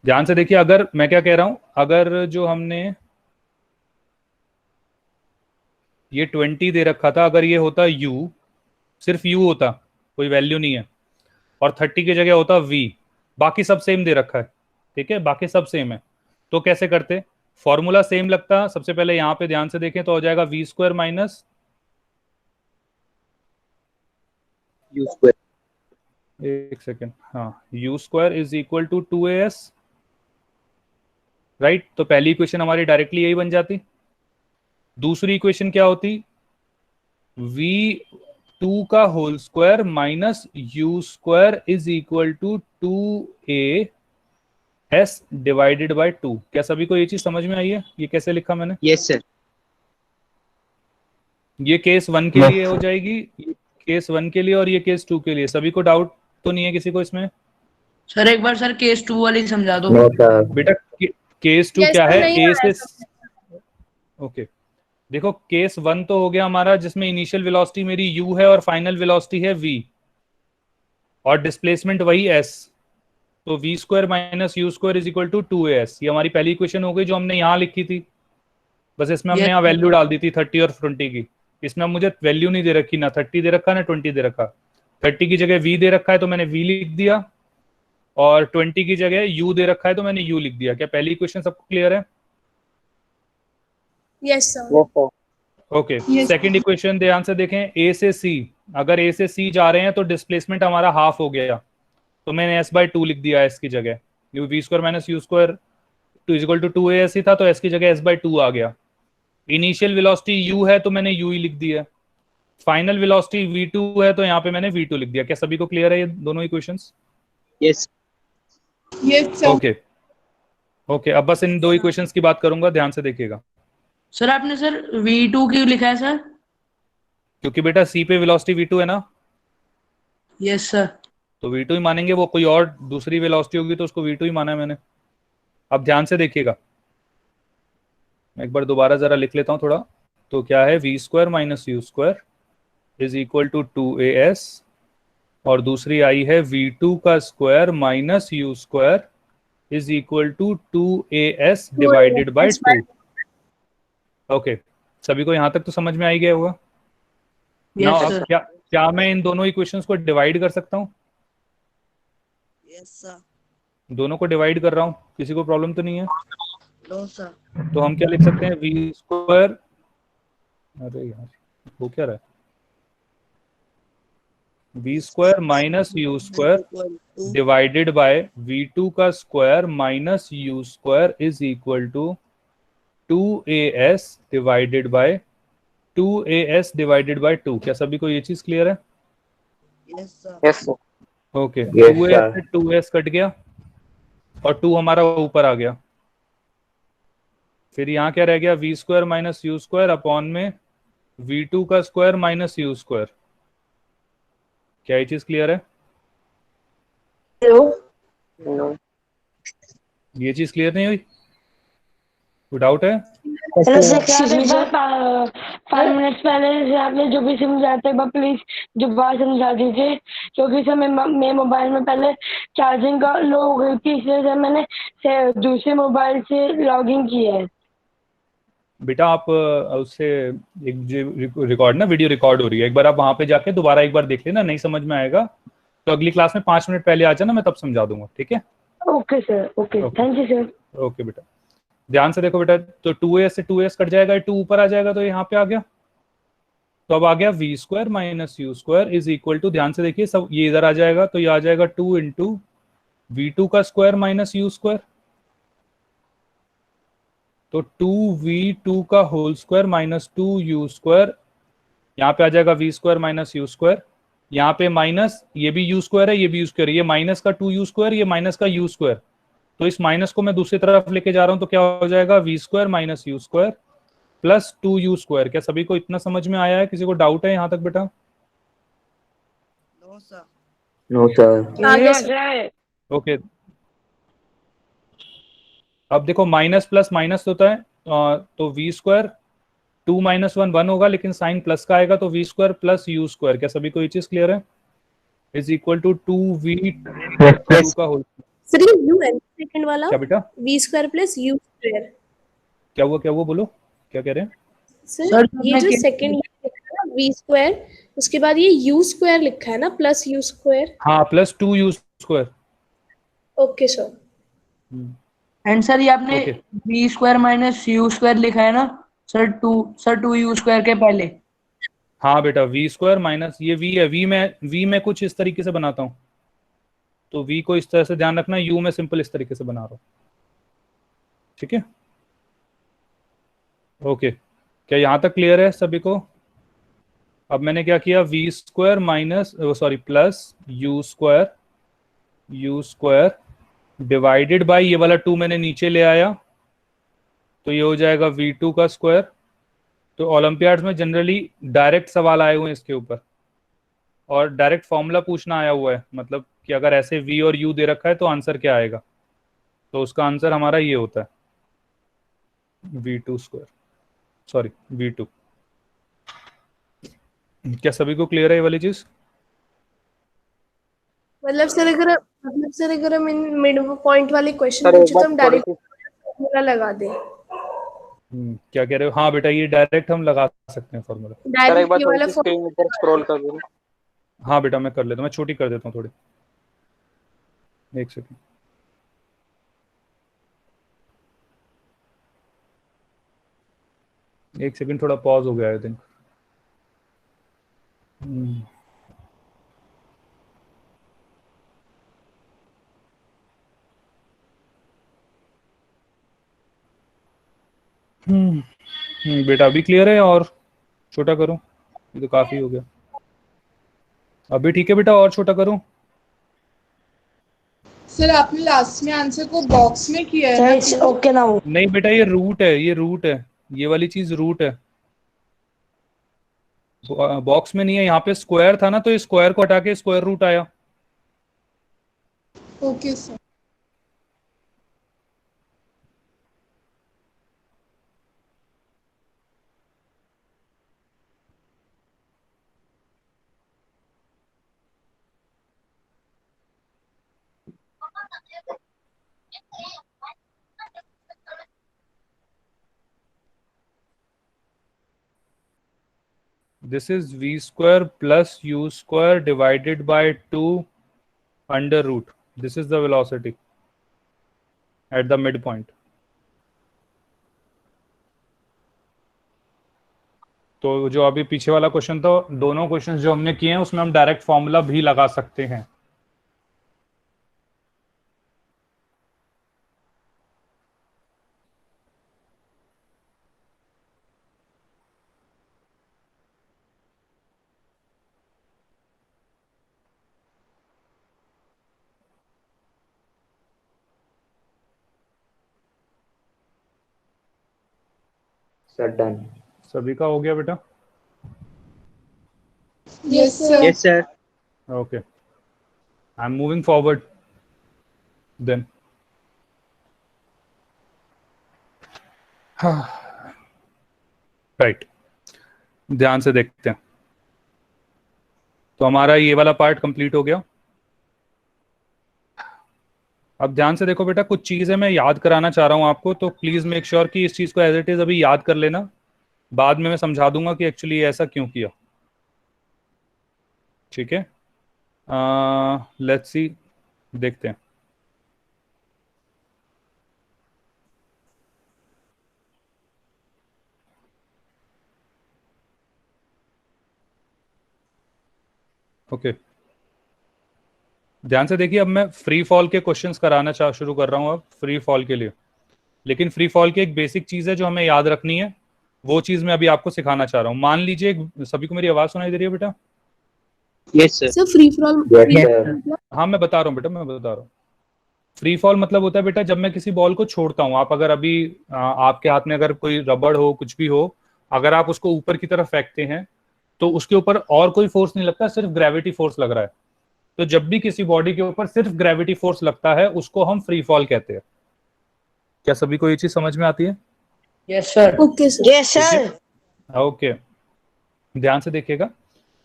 ध्यान से देखिए, अगर मैं क्या कह रहा हूँ, अगर जो हमने ये 20 दे रखा था, अगर ये होता u, सिर्फ u होता, कोई वैल्यू नहीं है, और 30 की जगह होता v, बाकी सब सेम दे रखा है, ठीक है, बाकी सब सेम है, तो कैसे करते? फॉर्मूला सेम लगता। सबसे पहले यहाँ पे ध्यान से देखें तो हो जाएगा v² माइनस u². एक सेकेंड, हाँ, u² is equal to 2as, right. तो पहली इक्वेशन हमारी डायरेक्टली यही बन जाती। दूसरी इक्वेशन क्या होती? v2 का whole square minus u² is equal to 2as divided by 2। क्या सभी को ये चीज समझ में आई है? ये कैसे लिखा मैंने? Yes, sir. ये केस 1 के लिए हो जाएगी, ये केस 1 के लिए और ये केस 2 के लिए। सभी को डाउट तो नहीं है किसी को इसमें? सर एक बार सर केस 2 वाली समझा दो। No, sir. बेटा केस 2 Yes, क्या तो है? नहीं ए आया से ओके, देखो केस 1 तो हो गया हमारा जिसमें इनिशियल वेलोसिटी मेरी u है और फाइनल वेलोसिटी है v और डिस्प्लेसमेंट वही s, तो v² minus u² is equal to 2as। ये हमारी पहली इक्वेशन हो गई जो हमने यहाँ लिखी थी, बस इसमें हमने Yes, यहाँ वैल्यू डाल दी थी 30 और 20 की। इसमें मुझे वैल्यू नहीं दे रखी, ना 30 दे रखा ना 20 दे रखा। 30 की जगह v दे रखा है तो मैंने v लिख दिया और 20 की जगह u दे रखा है तो मैंने u लिख दिया। क्या पहली इक्वेशन सबको क्लियर है? Yes sir. Yes sir. Okay, Yes. Second equation ध्यान से देखें, a से c, अगर a से c जा रहे हैं तो डिस्प्लेसमेंट हमारा हाफ हो गया, तो मैंने s/2 लिख दिया s की जगह। v² minus u² to equal to 2as ही था तो s की जगह s/2 आ गया। इनिशियल वेलोसिटी u है तो मैंने u ही लिख दिया। फाइनल वेलोसिटी v2 है तो यहाँ पे मैंने v2 लिख दिया। क्या सभी को क्लियर है ये दोनों equations? Yes. Yes, sir. Okay okay, अब बस इन दो इक्वेशंस की बात करूंगा, ध्यान से देखिएगा। सर आपने सर V2 क्यों लिखा है सर? क्योंकि बेटा c पे वेलोसिटी v2 है ना, यस सर। तो v2 ही मानेंगे। वो कोई और दूसरी वेलोसिटी होगी तो उसको v2 ही माना है मैंने। अब ध्यान से देखिएगा, मैं एक बार दोबारा जरा लिख लेता हूं थोड़ा। तो क्या है? v² minus u² is equal to 2as और दूसरी आई है v2 का square minus u² is equal to 2as divided by 2। Okay, सभी को यहाँ तक तो समझ में आई गया होगा? यस Now, अब सर। क्या मैं इन दोनों इक्वेशंस को डिवाइड कर सकता हूँ? Yes, sir. दोनों को डिवाइड कर रहा हूँ, किसी को प्रॉब्लम तो नहीं है? No, sir. तो हम क्या लिख सकते हैं? v², अरे यार वो क्या रहा है, v² minus u² Equal to divided by v2 का square minus u² is equal to 2as divided by 2as divided by 2। क्या सभी को ये चीज क्लियर है? yes, sir. Yes sir. Okay, Yes, 2as sir. से 2s कट गया और 2 हमारा ऊपर आ गया। फिर यहाँ क्या रह गया, v square minus you square upon में v2 का स्क्वायर माइनस यू स्क्वायर। क्या ये चीज क्लियर है? नो ये चीज क्लियर नहीं हुई? कोई डाउट है? Hello sir, excuse me sir, 5 minutes पहले से आपने जो भी समझाया था एक बार प्लीज दोबारा समझा दीजिए, क्योंकि सर मैं मोबाइल में पहले चार्जिंग का लो हो गई थी, इसलिए सर मैंने दूसरे मोबाइल से लॉगिन किया है। बेटा आप उससे एक रिकॉर्ड ना, वीडियो रिकॉर्ड हो रही है, एक बार आप वहां पे जाके दोबारा एक बार देख लेना, नहीं समझ में आएगा तो अगली क्लास में 5 मिनट पहले आ जाना, मैं तब समझा दूंगा, ठीक है? Okay sir, okay, thank you sir. Okay बेटा, ध्यान से देखो बेटा, तो 2a से 2s कट जाएगा, 2 ऊपर आ जाएगा तो यहाँ पे आ गया, तो अब आ गया v square minus you square is equal to, ध्यान से देखिए सब ये इधर आ जाएगा, तो ये आ जाएगा 2 इंटू v2 का स्क्वायर माइनस यू स्क्वायर, तो 2v2 का whole square minus 2u square, यहाँ पे आ जाएगा v square minus you square, यहाँ पे माइनस, ये भी यू स्क्वायर है, ये भी यू स्क्वायर, ये माइनस का 2u स्क्वायर, ये माइनस का u स्क्वायर, तो इस माइनस को मैं दूसरी तरफ लेके जा रहा हूं, तो क्या हो जाएगा v square minus you square plus 2u square. क्या सभी को इतना समझ में आया है? किसी को डाउट है यहाँ तक बेटा? No sir. No sir. आगे सर। ओके, अब देखो माइनस प्लस माइनस होता है, तो वी स्क्वायर 2 माइनस 1 1 होगा, लेकिन साइन प्लस का आएगा, तो v square plus u square. क्या सभी को ये चीज क्लियर है? इज इक्वल टू 2v2 का होल। सर ये यू है सेकंड वाला, क्या बेटा? V square plus u square. क्या हुआ बोलो, क्या कह रहे हैं? सर ये जो सेकंड लिखा है ना वी स्क्वायर, उसके बाद ये यू स्क्वायर लिखा है ना प्लस यू स्क्वायर। हाँ, plus 2u square. Okay sir. And sir ये आपने okay, v square minus you square लिखा है ना सर 2u स्क्वायर के पहले। हाँ बेटा, वी स्क्वायर माइनस ये वी है, वी में कुछ इस तरीके से बनाता हूँ, तो वी को इस तरह से ध्यान रखना, यू में सिंपल इस तरीके से बना रहा हूँ, ठीक है? ओके, क्या यहाँ तक क्लियर है सभी को? अब मैंने क्या किया, v square minus sorry plus u square divided by ये वाला 2 मैंने नीचे ले आया, तो ये हो जाएगा v2 का स्क्वायर। तो ओलंपियाड्स में जनरली डायरेक्ट सवाल आए हुए हैं इसके ऊपर, और डायरेक्ट फॉर्मूला पूछना आया हुआ है, मतलब कि अगर ऐसे v और u दे रखा है तो आंसर क्या आएगा, तो उसका आंसर हमारा ये होता है v2 स्क्वायर, सॉरी v2। क्या सभी को क्लियर है ये वाली चीज? मतलब सर अगर हम इन मिड पॉइंट वाले क्वेश्चन सर एक पूछे तो बार हम थोड़ी डायरेक्ट सी फॉर्मूला लगा दें। क्या कह रहे हो? हाँ बेटा, ये डायरेक्ट हम लगा सकते हैं फॉर्मूला। सर एक डायरेक्ट बार ये थोड़ी वाला सी स्क्रीन ऊपर स्क्रॉल कर दो। हाँ बेटा, मैं कर लेता हूँ, मैं छोटी कर देता हूँ थोड़ी, एक सेकेंड। एक सेकंड, थोड़ा पॉज हो गया आई थिंक। बेटा अभी क्लियर है और छोटा करूं? ये तो काफी हो गया। अभी ठीक है बेटा, और छोटा करूं? सर आपने लास्ट में आंसर को बॉक्स में किया है ना? सर ओके ना हो। नहीं बेटा, ये रूट है, ये रूट है, ये वाली चीज रूट है, बॉक्स में नहीं है। यहाँ पे स्क्वायर था ना, तो इस स्क्वायर को हटा के स्क्वायर रूट आया। Okay sir. This is v square plus u square divided by 2 under root, this is the velocity at the mid point. तो जो अभी पीछे वाला क्वेश्चन था, दोनों क्वेश्चंस जो हमने किए हैं उसमें हम डायरेक्ट फॉर्मूला भी लगा सकते हैं। Sir, done. सभी का हो गया बेटा? Yes, sir. Yes, sir. Okay. I'm moving forward then. Right, ध्यान से देखते हैं। तो हमारा ये वाला पार्ट कंप्लीट हो गया। अब ध्यान से देखो बेटा, कुछ चीजें मैं याद कराना चाह रहा हूं आपको, तो प्लीज मेक श्योर कि इस चीज को एज इट इज अभी याद कर लेना। बाद में मैं समझा दूंगा कि एक्चुअली ऐसा क्यों किया। ठीक है, लेट्स सी, देखते हैं। ओके, ध्यान से देखिए। अब मैं फ्री फॉल के क्वेश्चंस कराना शुरू कर रहा हूं अब फ्री फॉल के लिए। लेकिन फ्री फॉल की एक बेसिक चीज है जो हमें याद रखनी है, वो चीज मैं अभी आपको सिखाना चाह रहा हूं। मान लीजिए, सभी को मेरी आवाज सुनाई दे रही है बेटा? Yes, sir. Sir free fall Yes, sir. हाँ, मैं बता रहा हूँ बेटा, मैं बता रहा हूँ। फ्री फॉल मतलब होता है बेटा, जब मैं किसी बॉल को छोड़ता हूँ, आप अगर अभी आपके हाथ में अगर कोई रबड़ हो, कुछ भी हो, अगर आप उसको ऊपर की तरफ फेंकते हैं तो उसके ऊपर और कोई फोर्स नहीं लगता, सिर्फ ग्रेविटी फोर्स लग रहा है। तो जब भी किसी बॉडी के ऊपर सिर्फ ग्रेविटी फोर्स लगता है, उसको हम फ्री फॉल कहते हैं। क्या सभी को ये चीज समझ में आती है? Yes, sir. Okay sir. Yes, sir. Okay, ध्यान से देखिएगा।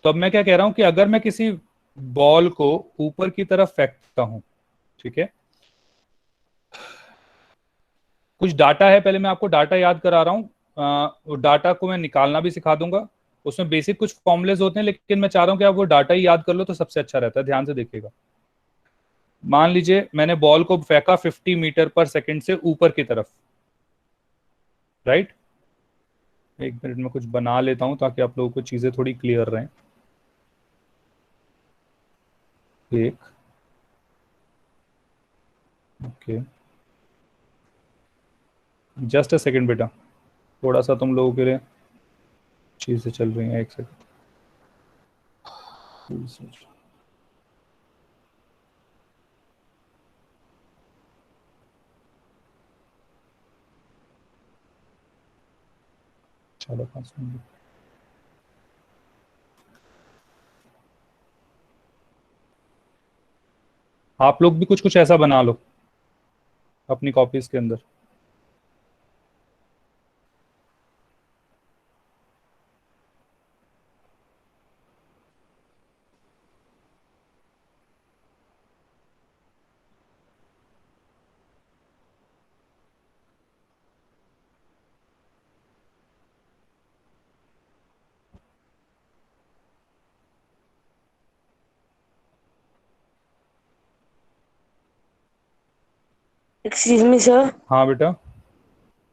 तो अब मैं क्या कह रहा हूं कि अगर मैं किसी बॉल को ऊपर की तरफ फेंकता हूं, ठीक है, कुछ डाटा है, पहले मैं आपको डाटा याद करा रहा हूं। डाटा को मैं निकालना भी सिखा दूंगा। उसमें बेसिक कुछ फॉर्मुलेज होते हैं, लेकिन मैं चाह रहा हूं कि आप वो डाटा ही याद कर लो तो सबसे अच्छा रहता है। ध्यान से देखिएगा। मान लीजिए मैंने बॉल को फेंका 50 मीटर पर सेकंड से ऊपर की तरफ, राइट? एक मिनट में कुछ बना लेता हूं ताकि आप लोगों को चीजें थोड़ी क्लियर रहें। एक, ओके, जस्ट अ सेकंड बेटा, थोड़ा सा तुम लोगों के लिए चीजें चल रही हैं। एक सेकंड। चलो 5 मिनट। आप लोग भी कुछ कुछ ऐसा बना लो अपनी कॉपीज के अंदर। Excuse me, sir. हाँ बेटा।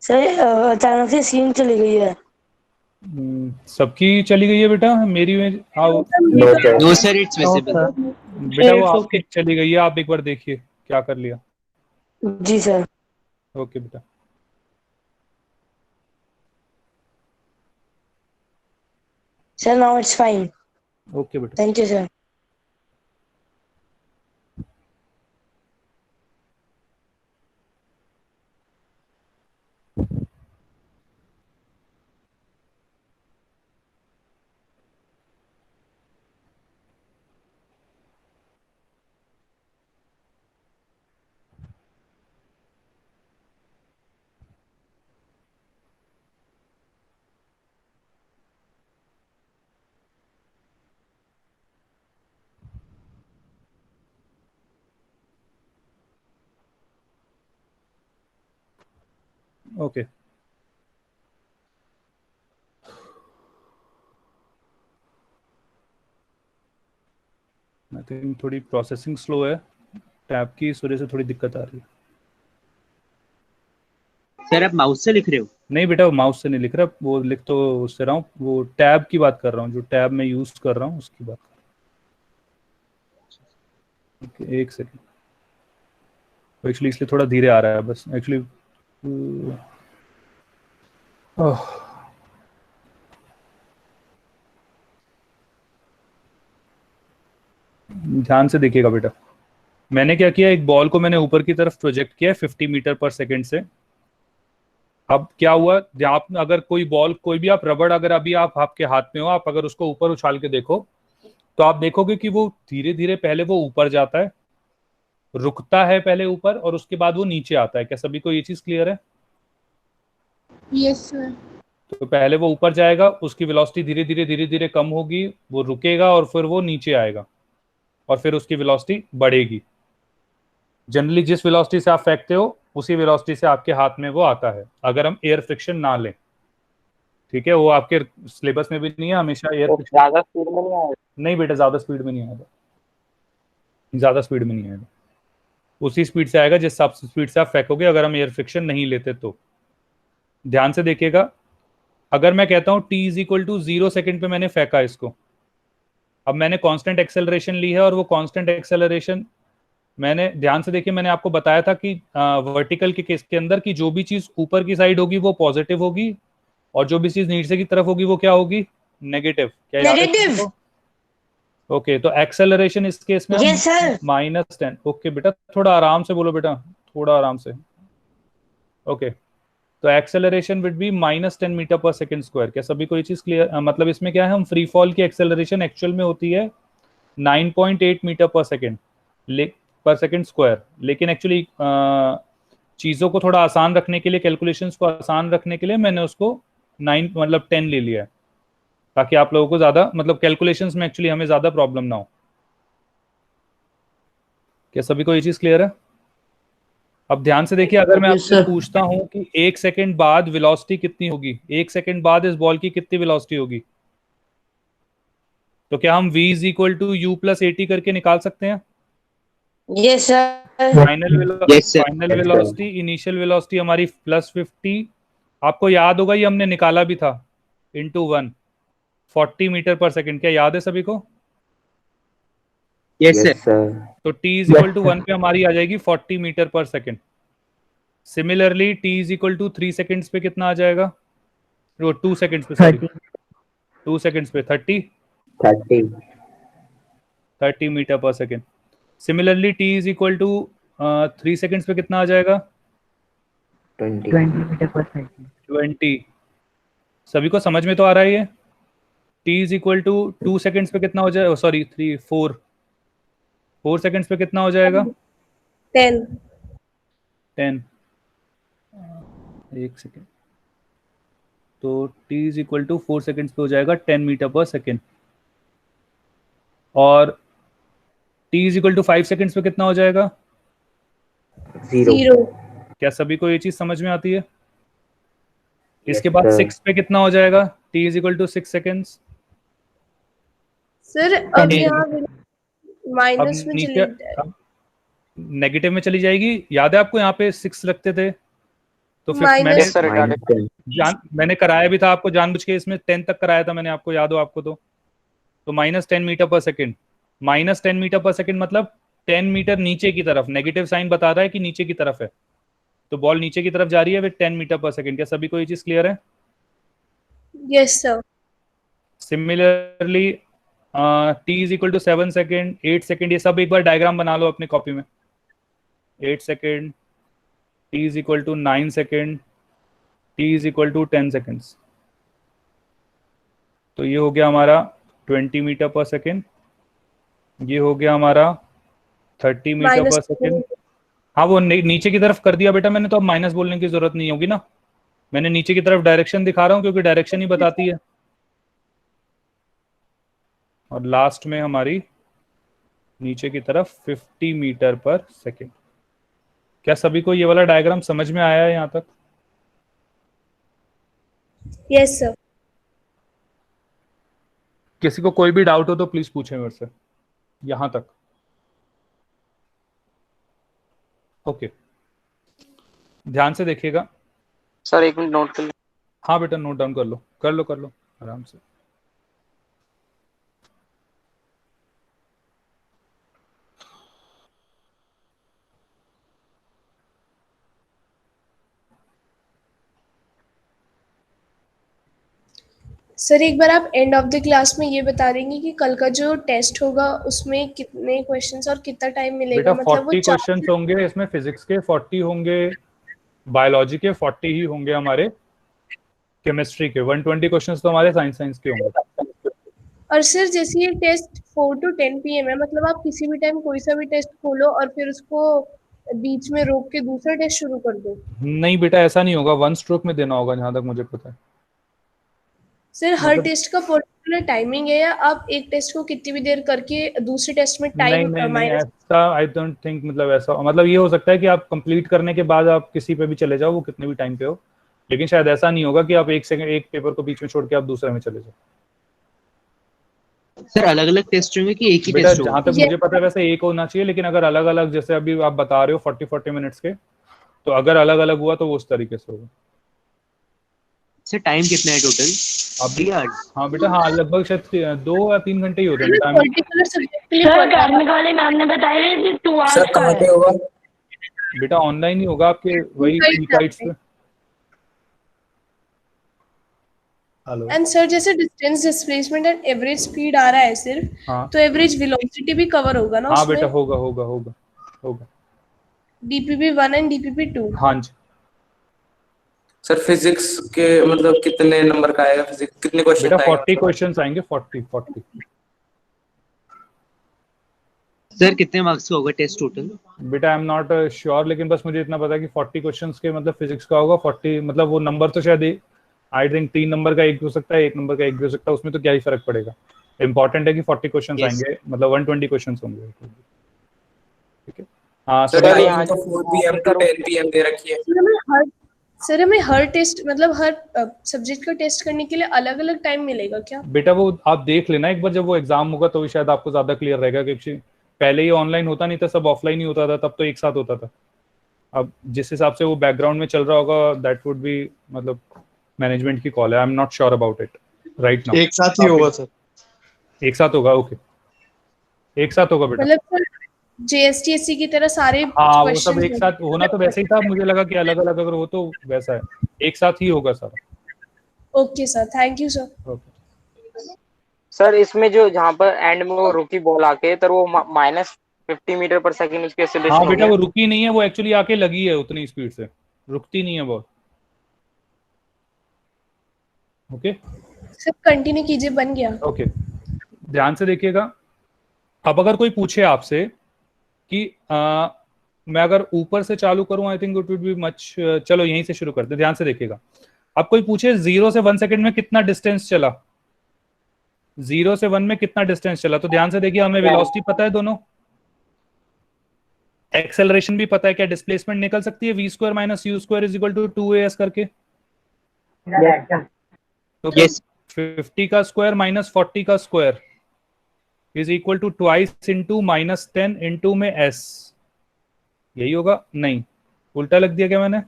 सर अचानक से सीन चली गई है। सबकी चली गई है बेटा? मेरी में आओ No, sir. No, sir. It's visible. बेटा, वो आपकी चली गई है, आप एक बार देखिए क्या कर लिया। जी सर। ओके बेटा। Sir, now it's fine. Okay बेटा। Thank you, sir. Okay, I think थोड़ी प्रोसेसिंग स्लो है टैब की, इस वजह से थोड़ी दिक्कत आ रही है। सर, आप माउस से लिख रहे हो? नहीं बेटा, वो माउस से नहीं लिख रहा, वो लिख तो उससे रहा हूँ, वो टैब की बात कर रहा हूँ, जो टैब में यूज कर रहा हूँ उसकी बात कर रहा हूँ। एक सेकेंड, एक्चुअली इसलिए थोड़ा धीरे आ रहा है बस एक्चुअली। ध्यान से देखिएगा बेटा। मैंने क्या किया, एक बॉल को मैंने ऊपर की तरफ प्रोजेक्ट किया 50 मीटर पर सेकंड से, अब क्या हुआ, आप अगर कोई बॉल, कोई भी आप रबड़ अगर अभी आप आपके हाथ में हो, आप अगर उसको ऊपर उछाल के देखो तो आप देखोगे कि वो धीरे धीरे पहले वो ऊपर जाता है, रुकता है पहले ऊपर, और उसके बाद वो नीचे आता है। क्या सभी को ये चीज क्लियर है? Yes sir. तो पहले वो ऊपर जाएगा, उसकी वेलोसिटी धीरे धीरे कम होगी, वो रुकेगा और फिर वो नीचे आएगा और फिर उसकी वेलोसिटी बढ़ेगी। जनरली जिस वेलोसिटी से आप फेंकते हो उसी वेलोसिटी से आपके हाथ में वो आता है, अगर हम एयर फ्रिक्शन ना लें। ठीक है, वो आपके सिलेबस में भी नहीं है हमेशा एयर फ्रिक्शन। ज्यादा स्पीड में नहीं आएगा? नहीं बेटा, ज्यादा स्पीड में नहीं आएगा, ज्यादा स्पीड में नहीं आएगा, उसी स्पीड से आएगा जिस स्पीड से आप फेंकोगे, अगर हम एयर फ्रिक्शन नहीं लेते तो। ध्यान से देखिएगा, अगर मैं कहता हूं t is equal to 0 second पे मैंने फेंका इसको, अब मैंने कांस्टेंट एक्सेलरेशन ली है, और वो कांस्टेंट एक्सेलरेशन मैंने, ध्यान से देखिए, मैंने आपको बताया था कि वर्टिकल के केस के अंदर कि जो भी चीज ऊपर की साइड होगी वो पॉजिटिव होगी, और जो भी चीज नीचे की तरफ होगी वो क्या होगी? नेगेटिव। क्या याद है नेगेटिव। ओके, तो एक्सेलरेशन इस केस में यस सर। -10। ओके बेटा, थोड़ा आराम से बोलो बेटा, थोड़ा आराम से। ओके, तो एक्सेलरेशन विड बी -10 मीटर पर सेकेंड स्क्वायर। क्या सभी को ये चीज क्लियर? मतलब इसमें क्या है, हम फ्री फॉल की एक्सेलरेशन एक्चुअल में होती है 9.8 मीटर पर सेकेंड स्क्वायर, लेकिन एक्चुअली चीज़ों को थोड़ा आसान रखने के लिए, कैलकुलेशंस को आसान रखने के लिए मैंने उसको 9 मतलब 10 ले लिया है, ताकि आप लोगों को ज़्यादा, मतलब कैलकुलेशंस में एक्चुअली हमें ज़्यादा प्रॉब्लम ना हो। क्या सभी को ये चीज़ क्लियर है? अब ध्यान से देखिए, अगर मैं आपसे पूछता हूं कि 1 सेकेंड बाद वेलोसिटी कितनी होगी, 1 सेकेंड बाद इस बॉल की कितनी वेलोसिटी होगी, तो क्या हम v is equal to u plus a t करके निकाल सकते हैं? Yes sir. Final velocity, initial velocity हमारी +50, आपको याद होगा ये हमने निकाला भी था, इंटू 1, 40 मीटर पर सेकेंड। क्या याद है सभी को? Yes sir. तो t इज इक्वल टू 1 पे हमारी आ जाएगी 40 मीटर पर second. Similarly t is equal to 3 seconds पे कितना आ जाएगा? 2 सेकेंड्स पे, सॉरी 2 सेकेंड्स पे 30 मीटर पर second. Similarly t is equal to 3 seconds पे कितना आ जाएगा? 20 मीटर पर सेकंड। 20। सभी को समझ में तो आ रहा है ये? t is equal to 2 seconds पे कितना हो जाएगा? सॉरी 4 सेकेंड्स पे कितना हो जाएगा? 10। 10। एक सेकेंड, तो t is equal to 4 seconds पे हो जाएगा 10 मीटर पर सेकेंड, और t is equal to 5 seconds पे कितना हो जाएगा? 0। क्या सभी को ये चीज समझ में आती है? इसके बाद 6 पे कितना हो जाएगा? t is equal to 6 seconds. Sir अब यहाँ माइनस में नीचे नेगेटिव में चली जाएगी। याद है आपको यहाँ पे 6 रखते थे, तो फिर मैंने कराया भी था आपको जानबूझ के, इसमें 10 तक कराया था मैंने आपको, याद हो आपको तो -10 मीटर पर सेकेंड। -10 मीटर पर सेकेंड मतलब 10 मीटर नीचे की तरफ, नेगेटिव साइन बता रहा है कि नीचे की तरफ है, तो बॉल नीचे की तरफ जा रही है विद 10 मीटर पर सेकेंड। क्या सभी को ये चीज क्लियर है? Yes sir. Similarly t is equal to 7 second, 8 second, ये सब एक बार डायग्राम बना लो अपनी कॉपी में। 8 second, t is equal to 9 second, t is equal to 10 seconds. तो ये हो गया हमारा 20 मीटर पर सेकेंड, ये हो गया हमारा 30 मीटर पर सेकेंड। हाँ, वो नीचे की तरफ कर दिया बेटा मैंने, तो अब माइनस बोलने की जरूरत नहीं होगी ना, मैंने नीचे की तरफ डायरेक्शन दिखा रहा हूँ क्योंकि डायरेक्शन ही बताती है। और लास्ट में हमारी नीचे की तरफ 50 मीटर पर सेकेंड। क्या सभी को ये वाला डायग्राम समझ में आया है यहाँ तक? Yes sir. किसी को कोई भी डाउट हो तो प्लीज पूछें मेरे से यहाँ तक। ओके, ध्यान से देखिएगा। सर 1 मिनट नोट कर लो। हाँ बेटा, नोट डाउन कर लो आराम से। सर एक बार आप एंड ऑफ द क्लास में ये बता देंगे कि कल का जो टेस्ट होगा उसमें कितने क्वेश्चंस और कितना टाइम मिलेगा? बेटा मतलब 40 क्वेश्चंस होंगे इसमें, फिजिक्स के 40 होंगे, बायोलॉजी के 40 ही होंगे हमारे, केमिस्ट्री के 120 क्वेश्चंस तो हमारे साइंस के होंगे। और सर जैसे ये टेस्ट 4 to 10 PM है, मतलब आप किसी भी टाइम कोई सा भी टेस्ट खोलो और फिर उसको बीच में रोक के दूसरा टेस्ट शुरू कर दो? नहीं बेटा, ऐसा नहीं होगा, 1 स्ट्रोक में देना होगा जहां तक मुझे पता है। सर हर टेस्ट का पर्टिकुलर टाइमिंग है या आप एक टेस्ट को कितनी भी देर करके दूसरे टेस्ट में टाइम नहीं ऐसा आई डोंट थिंक, मतलब ऐसा, मतलब ये हो सकता है कि आप कंप्लीट करने के बाद आप किसी पे भी चले जाओ, वो कितने भी टाइम पे हो, लेकिन शायद ऐसा नहीं होगा कि आप एक पेपर को बीच में छोड़ के आप दूसरे में चले जाओ। सर अलग अलग टेस्ट होंगे कि एक ही बेटा टेस्ट जहां तक मुझे पता है वैसे एक होना चाहिए, लेकिन अगर अलग अलग, जैसे अभी आप बता रहे हो 40 मिनट्स के, तो अगर अलग अलग हुआ तो वो उस तरीके से होगा। सर टाइम कितना है टोटल? अभी हाँ बेटा, हाँ लगभग शायद 2 या 3 घंटे ही होते हैं बेटा। पर्टिकुलर सब्जेक्ट के लिए सर कार्मिक वाले मैम ने बताया कि 2 hours का है। होगा? बेटा ऑनलाइन ही होगा आपके, वही साइट्स पे। हेलो। एंड सर जैसे distance displacement and average speed आ रहा है सिर्फ, हाँ तो एवरेज वेलोसिटी भी कवर होगा ना हाँ उसमें? बेटा होगा। DPP 1 and DPP 2। हाँ जी सर फिजिक्स के मतलब कितने नंबर का आएगा? फिजिक्स कितने क्वेश्चन बेटा, आएंगे? 40 क्वेश्चंस आएंगे, 40। सर कितने मार्क्स का होगा टेस्ट टोटल? बेटा आई एम नॉट श्योर, लेकिन बस मुझे इतना पता है कि 40 क्वेश्चंस के मतलब फिजिक्स का होगा 40, मतलब वो नंबर तो शायद आई थिंक 3 नंबर का एक हो सकता है, 1 नंबर का एक भी हो सकता है, उसमें तो क्या ही फर्क पड़ेगा। इम्पोर्टेंट है कि 40 क्वेश्चंस आएंगे, मतलब 120 क्वेश्चंस होंगे। ठीक है हाँ सर यहाँ तो 4 PM to 10 PM दे रखी है। सर हमें हर टेस्ट, मतलब हर सब्जेक्ट का टेस्ट करने के लिए अलग अलग टाइम मिलेगा क्या? बेटा वो आप देख लेना एक बार, जब वो एग्जाम होगा तो शायद आपको ज्यादा क्लियर रहेगा, क्योंकि पहले ये ऑनलाइन होता नहीं था, सब ऑफलाइन ही होता था, तब तो एक साथ होता था। अब जिस हिसाब से वो बैकग्राउंड में चल रहा होगा, दैट वुड बी, मतलब मैनेजमेंट की कॉल है, I am not sure about it right now. एक साथ ही होगा सर? एक साथ होगा, ओके एक साथ होगा बेटा। मतलब JSTSC की तरह सारे हाँ वो सब questions एक साथ होना तो वैसे ही था, मुझे लगा कि अलग अलग अगर हो तो वैसा है, एक साथ ही होगा सारा। Okay sir, thank you sir. Okay sir इसमें जो जहाँ पर एंड में वो रुकी बॉल आके, तो वो -50 मीटर पर सेकंड उसकी एक्सेलरेशन हाँ हो बेटा गया। वो रुकी नहीं है, वो एक्चुअली आके लगी है उतनी स्पीड से, रुकती नहीं है बॉल। ओके सर कंटिन्यू कीजिए, बन गया। ओके ध्यान से देखिएगा। अब अगर कोई पूछे आपसे कि मैं अगर ऊपर से चालू करूं, I think it would be much, चलो यहीं से शुरू करते हैं, ध्यान से देखिएगा। अब कोई पूछे 0 से 1 सेकंड में कितना डिस्टेंस चला, 0 से 1 में कितना डिस्टेंस चला, तो ध्यान से देखिए, हमें वेलोसिटी पता है दोनों, एक्सेलरेशन भी पता है, क्या डिस्प्लेसमेंट निकल सकती है v² - u² = 2as करके? तो 50 का स्क्वायर माइनस 40 का square is equal to twice into -10 into में s, यही होगा? नहीं, उल्टा लग दिया क्या मैंने?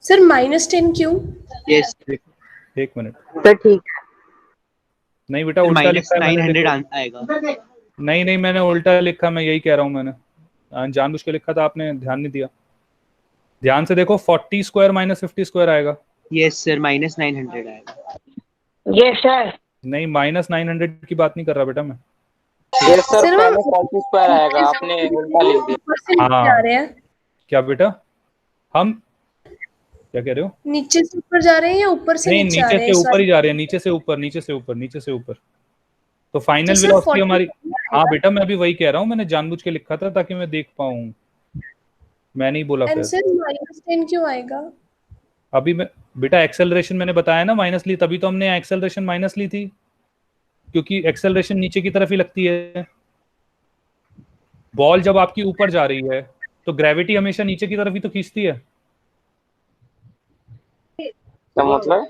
सर -10 क्यों? यस एक मिनट, सर ठीक। नहीं बेटा उल्टा लिखा है मैंने, 900 आएगा। नहीं मैंने उल्टा लिखा, मैं यही कह रहा हूँ, मैंने जानबूझ के लिखा था, आपने ध्यान नहीं दिया। ध्यान से देखो, 40 स्क्वायर माइनस 50 स्क्वायर आएगा। यस सर, -900 आएगा। Yes sir. नहीं -900 की बात नहीं कर रहा बेटा मैं। यस सर, पहले 40 स्क्वायर आएगा, आपने उल्टा लिख दिया। जा रहे हैं क्या बेटा, हम क्या कह रहे हो? नीचे से ऊपर जा रहे हैं या ऊपर से नहीं, नीचे आ नीचे रहे से हैं? ऊपर ही जा रहे हैं, नीचे से ऊपर, नीचे से ऊपर, नीचे से ऊपर। तो फाइनल तो सर वेलोसिटी 40 हमारी, हाँ बेटा मैं अभी वही कह रहा हूँ, मैंने जानबूझ के लिखा था ताकि मैं देख पाऊँ, मैं नहीं बोला फिर। आंसर -10 क्यों आएगा? अभी मैं बेटा एक्सेलरेशन मैंने बताया ना माइनस ली, तभी तो हमने एक्सेलरेशन माइनस ली थी, क्योंकि एक्सेलरेशन नीचे की तरफ ही लगती है। बॉल जब आपकी ऊपर जा रही है तो ग्रेविटी हमेशा नीचे की तरफ ही तो खींचती है। क्या मतलब?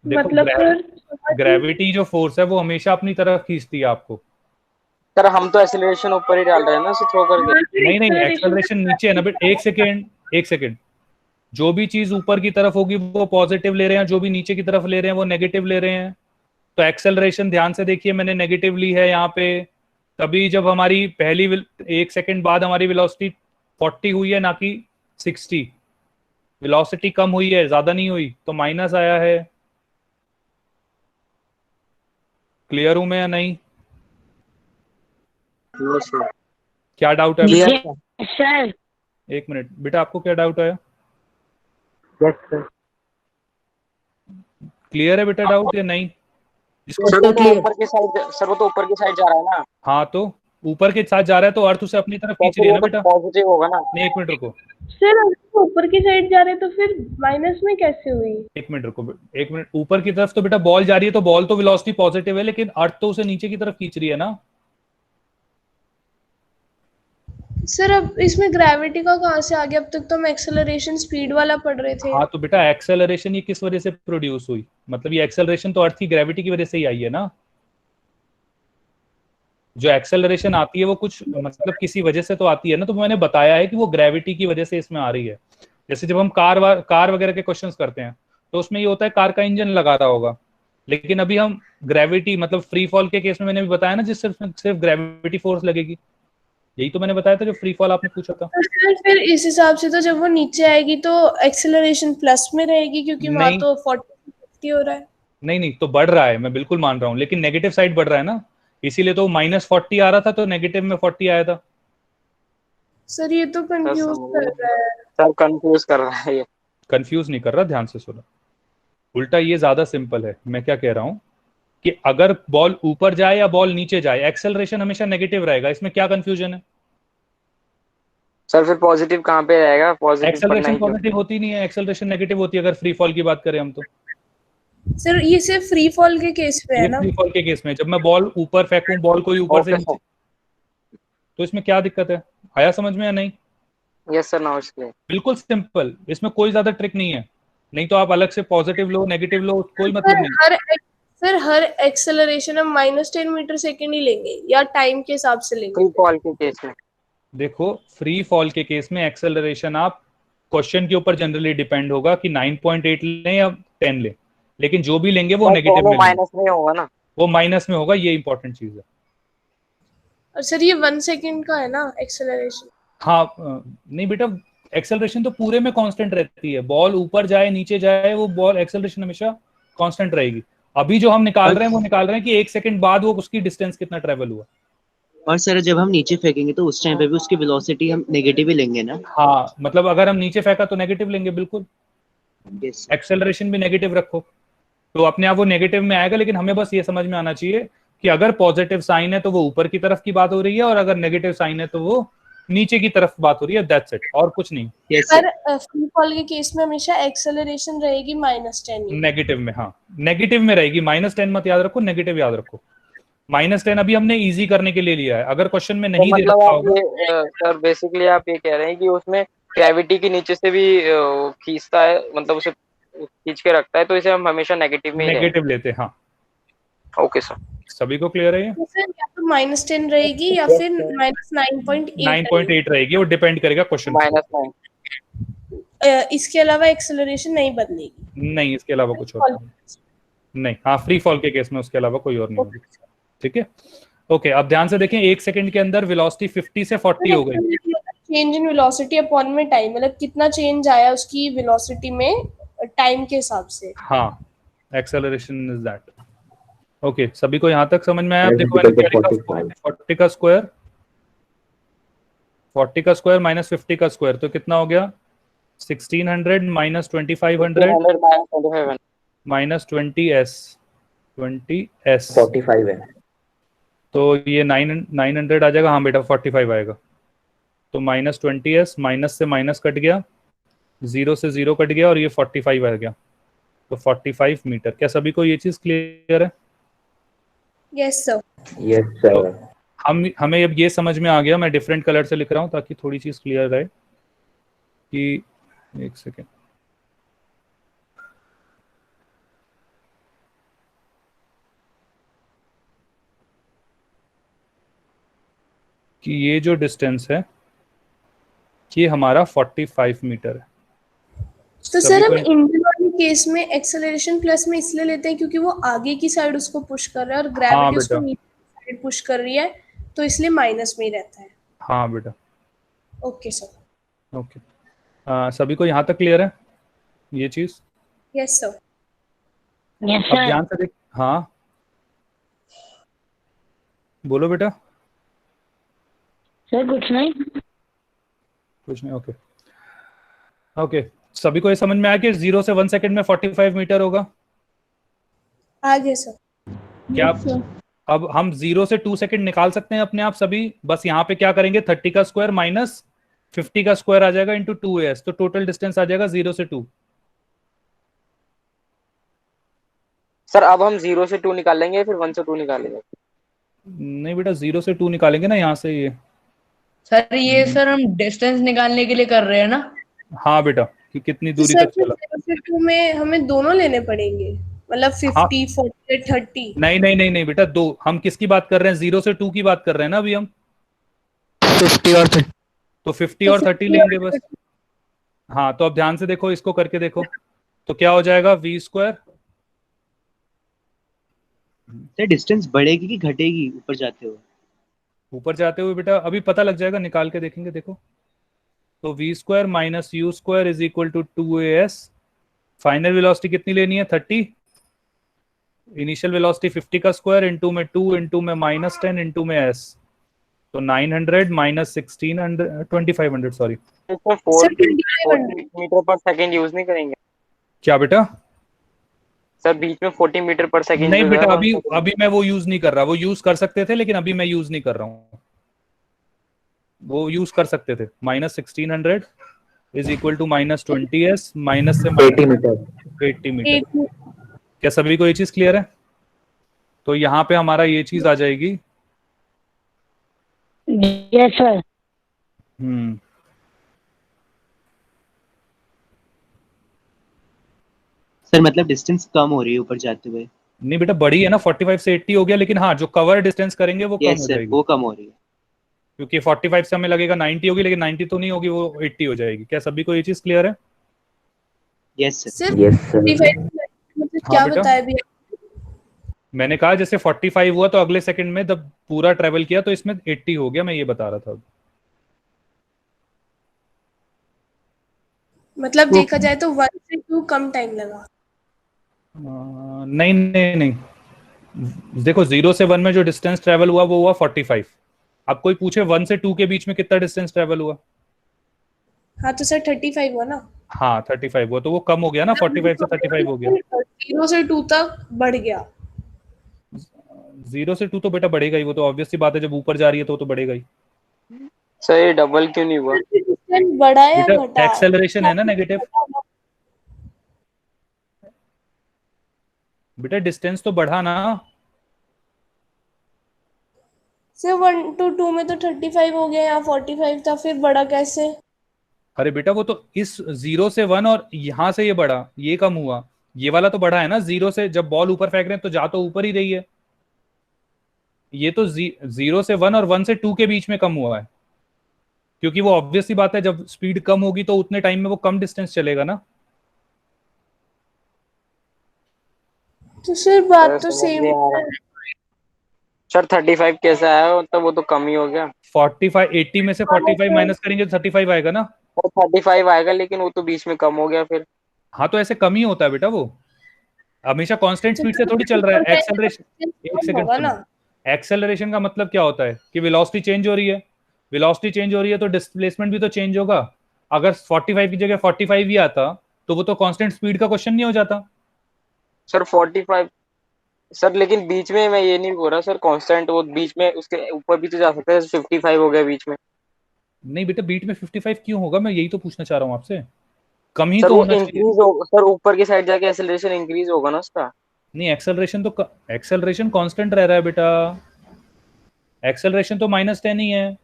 देखो ग्रेविटी जो फोर्स है वो हमेशा अपनी तरफ खींचती है आपको। सर हम तो एक्सेलरेशन ऊपर ही डाल रहे हैं ना, थ्रो करके। नहीं एक्सेलरेशन नीचे है ना बेटा। एक सेकेंड, जो भी चीज ऊपर की तरफ होगी वो पॉजिटिव ले रहे हैं, जो भी नीचे की तरफ ले रहे हैं वो नेगेटिव ले रहे हैं। तो एक्सेलरेशन ध्यान से देखिए, मैंने नेगेटिव ली है यहाँ पे, तभी जब हमारी पहली 1 सेकेंड बाद हमारी वेलोसिटी 40 हुई है ना कि 60, वेलोसिटी कम हुई है, ज्यादा नहीं हुई, तो माइनस आया है। क्लियर हूं मैं या नहीं? क्या डाउट है बेटा? सर एक मिनट बेटा, आपको क्या डाउट आया? Yes sir. क्लियर है बेटा डाउट या नहीं? जिसको सर वो तो ऊपर की साइड, सर वो तो ऊपर की साइड जा रहा है ना, हाँ, तो ऊपर के साथ जा रहा है तो अर्थ उसे अपनी तरफ तो खींच फिर रही है वो ना तो बेटा। पॉजिटिव होगा ना। नहीं, एक मिनट रुको, सर अगर वो ऊपर की साइड जा रहे तो फिर माइनस में कैसे हुई? एक मिनट रुको, एक मिनट। ऊपर की तरफ तो बेटा बॉल जा रही है, तो बॉल तो वेलोसिटी पॉजिटिव है, लेकिन अर्थ तो उसे नीचे की तरफ खींच रही है ना। सर अब इसमें ग्रेविटी का कहाँ से आ गया? अब तक तो हम एक्सेलरेशन स्पीड वाला पढ़ रहे थे। हाँ, तो बेटा एक्सेलरेशन ये किस वजह से प्रोड्यूस हुई? मतलब ये एक्सेलरेशन तो अर्थ की ग्रेविटी की वजह से ही आई है ना। जो एक्सेलरेशन आती है वो कुछ मतलब किसी वजह से तो आती है ना, तो मैंने बताया है कि वो ग्रेविटी की वजह से इसमें आ रही है। जैसे जब हम कार वगैरह के क्वेश्चंस करते हैं तो उसमें ये होता है कार का इंजन लगा रहा होगा, लेकिन अभी हम ग्रेविटी मतलब फ्री फॉल के केस में मैंने भी बताया ना, जिस सिर्फ ग्रेविटी फोर्स लगेगी। यही तो मैंने बताया था जो फ्री फॉल आपने पूछा था। तो सर फिर इस हिसाब से तो जब वो नीचे आएगी तो एक्सेलरेशन प्लस में रहेगी, क्योंकि वहां नहीं तो 40-50 हो रहा है। नहीं, तो बढ़ रहा है, मैं बिल्कुल मान रहा हूँ, लेकिन नेगेटिव साइड बढ़ रहा है ना, इसीलिए तो -40 आ रहा था, तो नेगेटिव में 40 आया था। सर ये तो कंफ्यूज कर रहा है। सर कंफ्यूज कर रहा है ये। कंफ्यूज नहीं कर रहा, ध्यान से सुनो। उल्टा ये ज्यादा सिंपल है। मैं क्या कह रहा हूँ कि अगर बॉल ऊपर जाए या बॉल नीचे जाए, एक्सेलरेशन हमेशा नेगेटिव रहेगा। इसमें क्या कंफ्यूजन है? सर फिर पॉजिटिव कहाँ पे रहेगा, पॉजिटिव पर एक्सेलरेशन नहीं क्यों? पॉजिटिव होती नहीं है, एक्सेलरेशन नेगेटिव होती है अगर फ्री फॉल की बात करें हम तो। सर ये सिर्फ फ्री फॉल के केस पे है ये ना? फ्री फॉल के केस में जब मैं बॉल ऊपर फेंकूं, बॉल कोई ऊपर से ओके नीचे, सर। तो इसमें क्या दिक्कत है? आया समझ में या नहीं? Yes sir, now it's clear. बिल्कुल सिंपल, इसमें कोई ज्यादा ट्रिक नहीं है। नहीं तो आप अलग से पॉजिटिव लो नेगेटिव लो, कोई मतलब नहीं। सर हर एक्सेलरेशन हम -10 मीटर सेकेंड ही लेंगे या टाइम के हिसाब से लेंगे? फ्री फॉल के केस में देखो, फ्री फॉल के केस में एक्सेलरेशन आप क्वेश्चन के ऊपर जनरली डिपेंड होगा कि 9.8 लें या 10 लें, लेकिन जो भी लेंगे वो सर नेगेटिव दोनों में लेंगे। माइनस में होगा ना। वो माइनस में होगा, ये इंपॉर्टेंट चीज है। और सर ये 1 सेकेंड का है ना एक्सेलरेशन? हाँ, नहीं बेटा, एक्सेलरेशन तो पूरे में कांस्टेंट रहती है। बॉल ऊपर जाए नीचे जाए, वो बॉल एक्सेलरेशन हमेशा कांस्टेंट रहेगी। अभी जो हम निकाल रहे हैं वो निकाल रहे हैं कि 1 सेकंड बाद वो उसकी डिस्टेंस कितना ट्रेवल हुआ। और सर जब हम नीचे फेंकेंगे तो उस टाइम पे भी उसकी वेलोसिटी हम नेगेटिव ही लेंगे ना? हाँ, मतलब अगर हम नीचे फेंका तो नेगेटिव लेंगे, बिल्कुल। यस। एक्सेलरेशन भी नेगेटिव रखो तो अपने आप वो नेगेटिव में आएगा, लेकिन हमें बस ये समझ में आना चाहिए कि अगर पॉजिटिव साइन है तो वो ऊपर की तरफ की बात हो रही है, और अगर नेगेटिव साइन है तो वो नीचे की तरफ बात हो रही है। दैट्स इट, और कुछ नहीं। यस सर फ्री फॉल के केस में हमेशा एक्सेलरेशन रहेगी -10 ही। नेगेटिव में, हाँ नेगेटिव में रहेगी। -10 मत याद रखो, नेगेटिव याद रखो। -10 अभी हमने इजी करने के लिए लिया है, अगर क्वेश्चन में तो नहीं दे मतलब रखा आप होगा। ये सर बेसिकली आप ये कह रहे हैं कि उसमें ग्रेविटी के नीचे से भी खींचता है, मतलब उसे खींच के रखता है, तो इसे हम हमेशा नेगेटिव में ही नेगेटिव लेते हैं, हाँ। रहें। Okay sir. सभी को क्लियर है ये? तो सर या तो -10 रहेगी या फिर -9.8 9.8 रहेगी, वो डिपेंड करेगा क्वेश्चन -9। इसके अलावा एक्सेलरेशन नहीं बदलेगी? नहीं, इसके अलावा कुछ और नहीं। हाँ, फ्री फॉल के केस में उसके अलावा कोई और नहीं होगी। ठीक है, ओके। अब ध्यान से देखें, 1 सेकंड के अंदर वेलोसिटी 50 से 40 हो गई। चेंज इन वेलोसिटी अपॉन में टाइम, मतलब कितना चेंज आया उसकी वेलोसिटी में टाइम के हिसाब से। हाँ, एक्सेलरेशन इज दैट। ओके, सभी को यहाँ तक समझ में आया? अब देखो मैंने क्या लिखा, 40 का स्क्वायर, 40 का स्क्वायर माइनस 50 का स्क्वायर, तो कितना हो गया? 1600 माइनस 2500 माइनस 20s 45 है। तो ये 900 आ जाएगा। हाँ बेटा, 45 आएगा। तो -20s, माइनस से माइनस कट गया, 0 से 0 कट गया, और ये 45 आ गया। तो 45 मीटर। क्या सभी को ये चीज क्लियर है? Yes sir. Yes sir. हमें अब ये समझ में आ गया। मैं डिफरेंट कलर से लिख रहा हूँ ताकि थोड़ी चीज क्लियर रहे कि, एक सेकेंड, कि ये जो डिस्टेंस है ये हमारा 45 मीटर है। तो सर हम इंजन वाले केस में एक्सेलरेशन प्लस में इसलिए लेते हैं क्योंकि वो आगे की साइड उसको पुश कर रहा है और ग्रेविटी उसको नीचे की साइड पुश कर रही है, तो इसलिए माइनस में ही रहता है। हाँ बेटा। Okay sir. ओके, सभी को यहाँ तक क्लियर है ये चीज? Yes sir. यस अब सर। ध्यान से देख। हाँ बोलो बेटा। सर कुछ नहीं। कुछ नहीं, ओके ओके। सभी को ये समझ में आया कि 0 से 1 सेकंड में 45 मीटर होगा? आगे सर। क्या अब हम 0 से 2 सेकंड निकाल सकते हैं अपने आप सभी? बस यहाँ पे क्या करेंगे, 30 का स्क्वायर माइनस 50 का स्क्वायर आ जाएगा इंटू 2as, तो टोटल डिस्टेंस आ जाएगा 0 से 2। सर अब हम 0 से 2 निकालेंगे फिर 1 से 2 निकालेंगे? नहीं बेटा, 0 से 2 निकालेंगे ना यहाँ से ये। सर ये सर हम डिस्टेंस निकालने के लिए कर रहे हैं ना? हाँ बेटा, कि कितनी तो दूरी सर तक चला। 0 से 2 में हमें दोनों लेने पड़ेंगे, मतलब 50, 40, 30। नहीं नहीं नहीं नहीं बेटा, दो। हम किसकी बात कर रहे हैं? 0 से 2 की बात कर रहे हैं ना अभी हम। 50 और 30। तो 50 और 30 लेंगे बस। हाँ, तो अब ध्यान से देखो, इसको करके देखो तो क्या हो जाएगा, v स्क्वायर। सर डिस्टेंस बढ़ेगी कि घटेगी ऊपर जाते हुए? ऊपर जाते हुए बेटा अभी पता लग जाएगा, निकाल के देखेंगे। देखो तो v square minus you square is equal to 2as। Final velocity कितनी लेनी है, 30। इनिशियल वेलोसिटी 50 का स्क्वायर इंटू में 2 इंटू में माइनस 10 इंटू में s, तो 900 माइनस 1600 2500 सॉरी। तो 40 मीटर पर सेकंड यूज नहीं करेंगे क्या बेटा? सर? बीच में 40 मीटर पर सेकंड नहीं बेटा, अभी मैं वो यूज नहीं कर रहा। वो यूज कर सकते थे लेकिन अभी मैं यूज नहीं कर रहा हूँ। वो यूज कर सकते थे। Minus 1600 is equal to minus 20s minus से 80 मीटर। 80 मीटर। क्या सभी को ये चीज क्लियर है? तो यहाँ पे हमारा ये चीज आ जाएगी। Yes sir. सर मतलब डिस्टेंस कम हो रही है ऊपर जाते हुए? नहीं बेटा, बड़ी है ना, 45 से 80 हो गया, लेकिन हाँ जो कवर डिस्टेंस करेंगे वो कम हो जाएगी। वो कम हो रही है क्योंकि 45 से हमें लगेगा 90 होगी, लेकिन 90 तो नहीं होगी, वो 80 हो जाएगी। क्या सभी को ये चीज क्लियर है? Yes sir. सिर्फ यस सर। 45 मतलब हाँ क्या बेटा। बताया भी? मैंने कहा जैसे 45 हुआ तो अगले सेकंड में जब पूरा ट्रेवल किया तो इसमें 80 हो गया, मैं ये बता रहा था। मतलब देखा जाए तो 1 से 2 कम टाइम लगा। नहीं नहीं नहीं, देखो 0 से 1 में जो डिस्टेंस ट्रेवल हुआ वो हुआ 45। अब कोई पूछे 1 से 2 के बीच में कितना डिस्टेंस ट्रेवल हुआ? हाँ तो सर 35 हुआ ना। हाँ 35 हुआ, तो वो कम हो गया ना, 45 से 35 हो गया। 0 से 2 तक बढ़ गया। 0 से 2 तो बेटा बढ़ेगा ही, वो तो ऑब्वियस सी बात है, जब ऊपर जा रही है तो बढ़ेगा ही। सर ये डबल क्यों नहीं हुआ? डिस्टेंस बढ़ा या बेटा घटा? एक्सेलरेशन है ना नेगेटिव। बेटा डिस्टेंस तो बढ़ा ना। से 1 to 2 में तो 35 हो गया, यहाँ 45 था, फिर बढ़ा कैसे? अरे बेटा वो तो इस 0 से 1 और यहाँ से ये बढ़ा, ये कम हुआ। ये वाला तो बढ़ा है ना, 0 से जब बॉल ऊपर फेंक रहे हैं तो जा तो ऊपर ही रही है। ये तो 0 से 1 और 1 से 2 के बीच में कम हुआ है, क्योंकि वो ऑब्वियस सी बात है, जब स्पीड कम होगी तो उतने टाइम में वो कम डिस्टेंस चलेगा ना। तो सर बात तो सेम है। सर 35 कैसा है? मतलब वो तो कम ही हो गया। 45 80 में से 45 माइनस करेंगे तो 35 आएगा ना। वो 35 आएगा, लेकिन वो तो बीच में कम हो गया फिर। हाँ तो ऐसे कम ही होता है बेटा, वो हमेशा कांस्टेंट स्पीड से थोड़ी चल रहा है। एक्सेलरेशन, एक सेकंड होगा ना। सुनो। एक्सेलरेशन का मतलब क्या होता है कि वेलोसिटी चेंज हो रही है। वेलोसिटी चेंज हो रही है तो डिस्प्लेसमेंट भी तो चेंज होगा। अगर 45 की जगह 45 ही आता तो वो तो कांस्टेंट स्पीड का क्वेश्चन नहीं हो जाता। सर 45 सर, लेकिन बीच में मैं ये नहीं बोल रहा सर कांस्टेंट, वो बीच में उसके ऊपर भी तो जा सकता है। 55 हो गया बीच में। नहीं बेटा, बीच में 55 क्यों होगा, मैं यही तो पूछना चाह रहा हूँ आपसे। कम ही सर तो वो होना चाहिए। इंक्रीज हो, सर ऊपर की साइड जाके एक्सेलरेशन इंक्रीज होगा ना उसका। नहीं, एक्सेलरेशन तो एक्सेलरेशन कांस्टेंट रह रहा है बेटा। एक्सेलरेशन तो -10 ही है।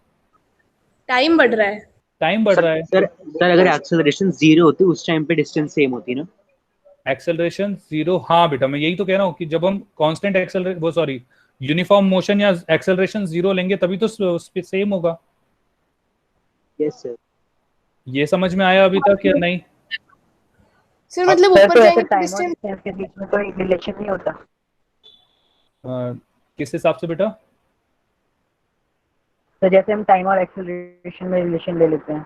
टाइम बढ़ रहा है। टाइम बढ़ रहा है। सर अगर एक्सेलरेशन 0 होती उस टाइम पे डिस्टेंस सेम होती ना? एक्सेलरेशन 0, हाँ बेटा मैं यही तो कह रहा हूँ कि जब हम कांस्टेंट एक्सेलरेशन, वो सॉरी यूनिफॉर्म मोशन या एक्सेलरेशन 0 लेंगे तभी तो सेम होगा। Yes sir. ये समझ में आया अभी तक या नहीं? सर मतलब सर ऊपर तो ऐसे जाएंगे टाइम और डिस्टेंस। डिस्टेंस के बीच में कोई रिलेशन नहीं होता? किस हिसाब से बेटा? तो जैसे हम टाइम और एक्सेलरेशन में रिलेशन ले लेते हैं।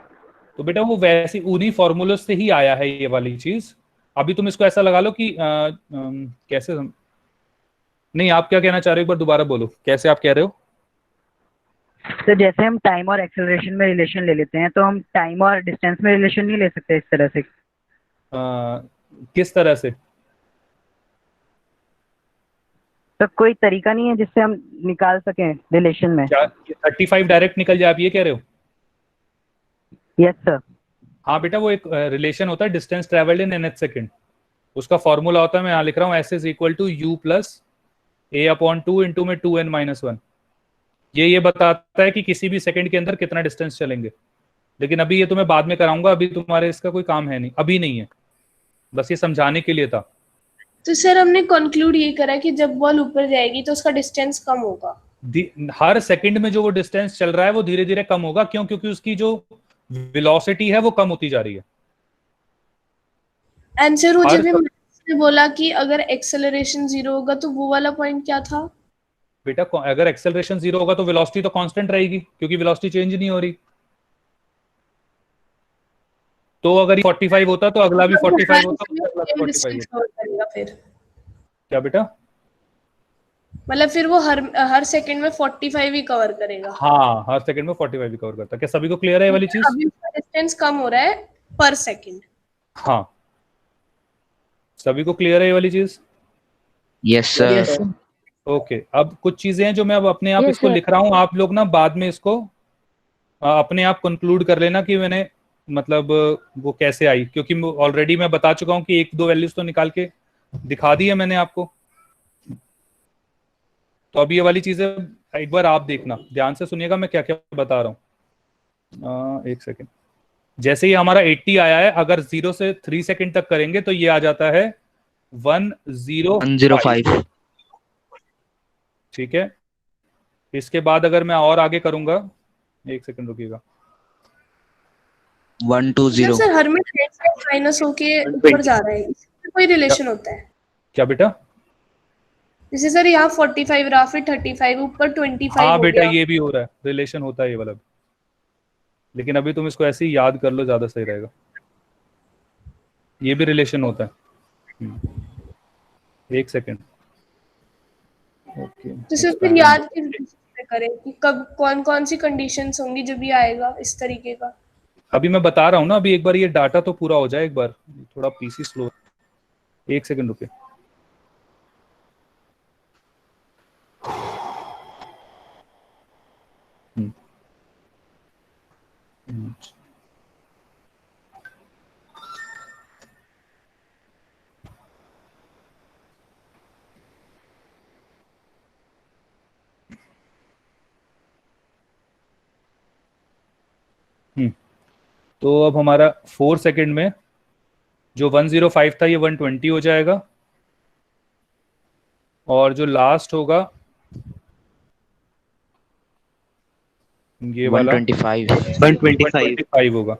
तो बेटा वो वैसे उन्हीं फॉर्मूले से ही आया है ये वाली चीज। अभी तुम इसको ऐसा लगा लो कि कैसे नहीं, आप क्या कहना चाह रहे हो, एक बार दोबारा बोलो, कैसे आप कह रहे हो? तो जैसे हम टाइम और एक्सेलरेशन में रिलेशन ले लेते हैं, तो हम टाइम और डिस्टेंस में रिलेशन नहीं ले सकते इस तरह से? किस तरह से? तो कोई तरीका नहीं है जिससे हम निकाल सकें रिलेशन में? क्या 35 डायरेक्ट निकल जाए, आप ये कह रहे हो? Yes sir. हाँ बेटा, वो एक रिलेशन होता है distance travelled in nth second. उसका फॉर्मूला होता है, मैं यहाँ लिख रहा हूँ, s is equal to u plus a upon 2 into में 2n-1। ये बताता है कि किसी भी सेकंड के अंदर कितना डिस्टेंस चलेंगे। लेकिन अभी ये तुम्हें बाद में कराऊंगा, अभी तुम्हारे इसका कोई काम है नहीं, अभी नहीं है, बस ये समझाने के लिए था। तो सर हमने कंक्लूड ये करा कि जब बॉल ऊपर जाएगी तो उसका डिस्टेंस कम होगा। हर सेकंड में जो वो डिस्टेंस चल रहा है वो धीरे धीरे कम होगा। क्यों? क्योंकि उसकी जो वेलोसिटी है वो कम होती जा रही है। आंसर वो जब हमने बोला कि अगर एक्सेलरेशन 0 होगा तो वो वाला पॉइंट क्या था? बेटा अगर एक्सेलरेशन 0 होगा तो वेलोसिटी तो कांस्टेंट रहेगी, क्योंकि वेलोसिटी चेंज नहीं हो रही। तो अगर 45 होता तो अगला भी 45 होता, अगला भी 45 होता। फिर क्या बेटा? मतलब फिर वो हर सेकंड में 45 ही कवर करेगा। हाँ, हर सेकंड में 45 ही कवर करता है। क्या सभी को क्लियर है ये वाली चीज? अभी उसका डिस्टेंस कम हो रहा है पर सेकंड। हाँ, सभी को क्लियर है ये वाली चीज? Yes sir. ओके, अब कुछ चीजें हैं जो मैं अब अपने आप इसको लिख रहा हूँ, आप लोग ना बाद में इसको अपने आप कंक्लूड कर लेना कि मैंने मतलब वो कैसे आई, क्योंकि ऑलरेडी मैं बता चुका हूँ कि 1-2 वैल्यूज तो निकाल के दिखा दी है मैंने आपको। तो अभी ये वाली चीजें एक बार आप देखना, ध्यान से सुनिएगा मैं क्या क्या बता रहा हूँ। एक सेकेंड। जैसे ही हमारा 80 आया है, अगर 0 से 3 सेकंड तक करेंगे तो ये आ जाता है 105। ठीक है, इसके बाद अगर मैं और आगे करूंगा, एक सेकंड रुकिएगा, 120। सर हर में माइनस होके ऊपर जा रहा है, इससे कोई रिलेशन होता है क्या बेटा? जैसे सर यहाँ 45 रहा, फिर 35 ऊपर 25 हाँ हो बेटा, गया। ये भी हो रहा है, रिलेशन होता है ये वाला भी। लेकिन अभी तुम इसको ऐसे ही याद कर लो, ज्यादा सही रहेगा। ये भी रिलेशन होता है। एक सेकंड। ओके, तो सर फिर याद किस बेसिस पे करें कि कब कौन कौन सी कंडीशंस होंगी जब ये आएगा इस तरीके का? अभी मैं बता रहा हूँ ना, अभी एक बार ये डाटा तो पूरा हो जाए एक बार। थोड़ा पीसी स्लो, एक सेकंड रुके। तो अब हमारा 4 सेकंड में जो 105 था ये 120 हो जाएगा, और जो लास्ट होगा ये वाला 125 होगा।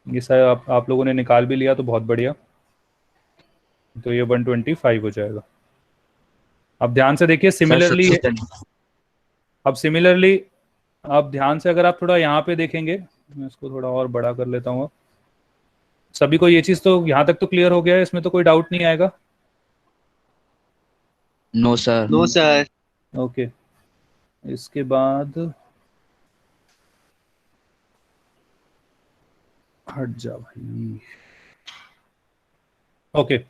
ये शायद आप लोगों ने निकाल भी लिया तो बहुत बढ़िया। तो ये 125 हो जाएगा। अब ध्यान से देखिए, सिमिलरली अब ध्यान से अगर आप थोड़ा यहाँ पे देखेंगे, मैं इसको थोड़ा और बड़ा कर लेता हूँ। सभी को ये चीज तो यहाँ तक तो क्लियर हो गया है, इसमें तो कोई डाउट नहीं आएगा? No sir. No sir. Okay, इसके बाद हट जा भाई। ओके,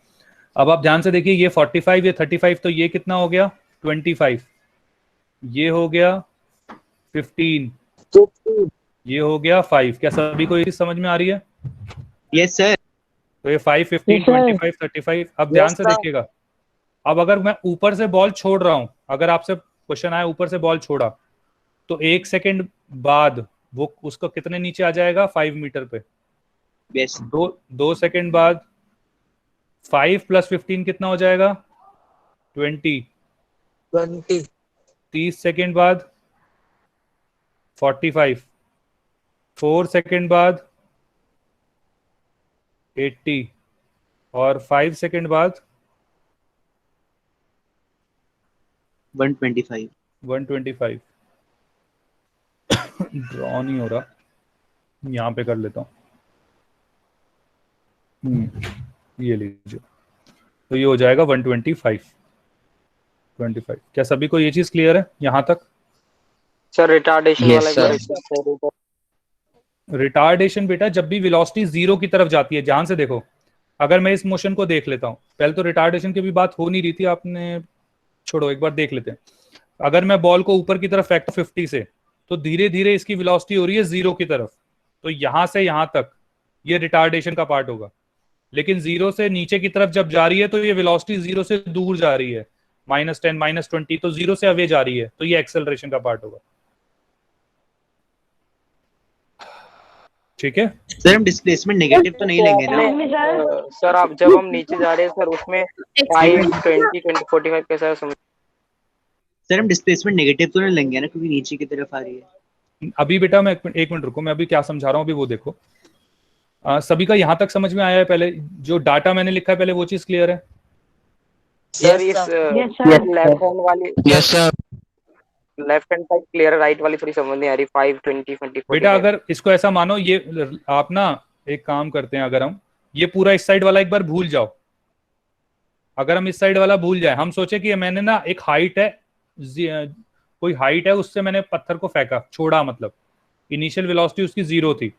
अब आप ध्यान से देखिए, ये 45, ये 35, तो ये कितना हो गया? 25। ये हो गया 15, ये हो गया 5। क्या सभी को ये चीज समझ में आ रही है? Yes sir. तो ये 5, 15, 25, 35। अब ध्यान से देखिएगा, अब अगर मैं ऊपर से बॉल छोड़ रहा हूं, अगर आपसे क्वेश्चन आया ऊपर से बॉल छोड़ा, तो 1 सेकंड बाद वो उसको कितने नीचे आ जाएगा? 5 मीटर पे। यस। 2 सेकंड बाद 5 + 15 कितना हो जाएगा? 20। 30 सेकंड बाद 45। 4 सेकंड बाद 80, और 5 सेकंड बाद 125। 125। ड्रॉ नहीं हो रहा, यहाँ पे कर लेता हूँ। ये लीजिए, तो ये हो जाएगा 125। क्या सभी को ये चीज क्लियर है यहाँ तक? सर रिटार्डेशन वाला रिटार्डेशन बेटा जब भी वेलोसिटी जीरो की तरफ जाती है, ध्यान से देखो, अगर मैं इस मोशन को देख लेता हूं, पहले तो रिटार्डेशन की भी बात हो नहीं रही थी, आपने छोड़ो, एक बार देख लेते हैं। अगर मैं बॉल को ऊपर की तरफ फेंकता 50 से, तो धीरे धीरे इसकी वेलोसिटी हो रही है जीरो की तरफ, तो यहां से यहां तक ये रिटार्डेशन का पार्ट होगा। लेकिन जीरो से नीचे की तरफ जब जा रही है तो ये वेलोसिटी जीरो से दूर जा रही है, -10 -20, तो जीरो से अवे जा रही है, तो ये एक्सेलरेशन का पार्ट होगा। ठीक है सर हम डिस्प्लेसमेंट नेगेटिव तो नहीं लेंगे ना? सर आप जब हम नीचे जा रहे हैं सर, उसमें 5, 20, 20, 45 कैसा है समझ? सर हम डिस्प्लेसमेंट नेगेटिव तो नहीं लेंगे ना, क्योंकि नीचे की तरफ आ रही है। अभी बेटा मैं एक मिनट रुको, मैं अभी क्या समझा रहा हूँ अभी वो देखो। सभी का यहां तक समझ में आया है? पहले जो डाटा मैंने लिखा है पहले वो चीज क्लियर है? सर इस लेफ्ट हैंड वाली, yes sir. Left hand side clear है, राइट वाली थोड़ी समझ नहीं आ रही। 5, 20, 20, बेटा अगर इसको ऐसा मानो, ये आप ना एक काम करते हैं, अगर हम ये पूरा इस साइड वाला एक बार भूल जाओ, अगर हम इस साइड वाला भूल जाए, हम सोचे कि मैंने ना एक हाइट है, कोई हाइट है, उससे मैंने पत्थर को फेंका, छोड़ा, मतलब इनिशियल वेलोसिटी उसकी जीरो थी,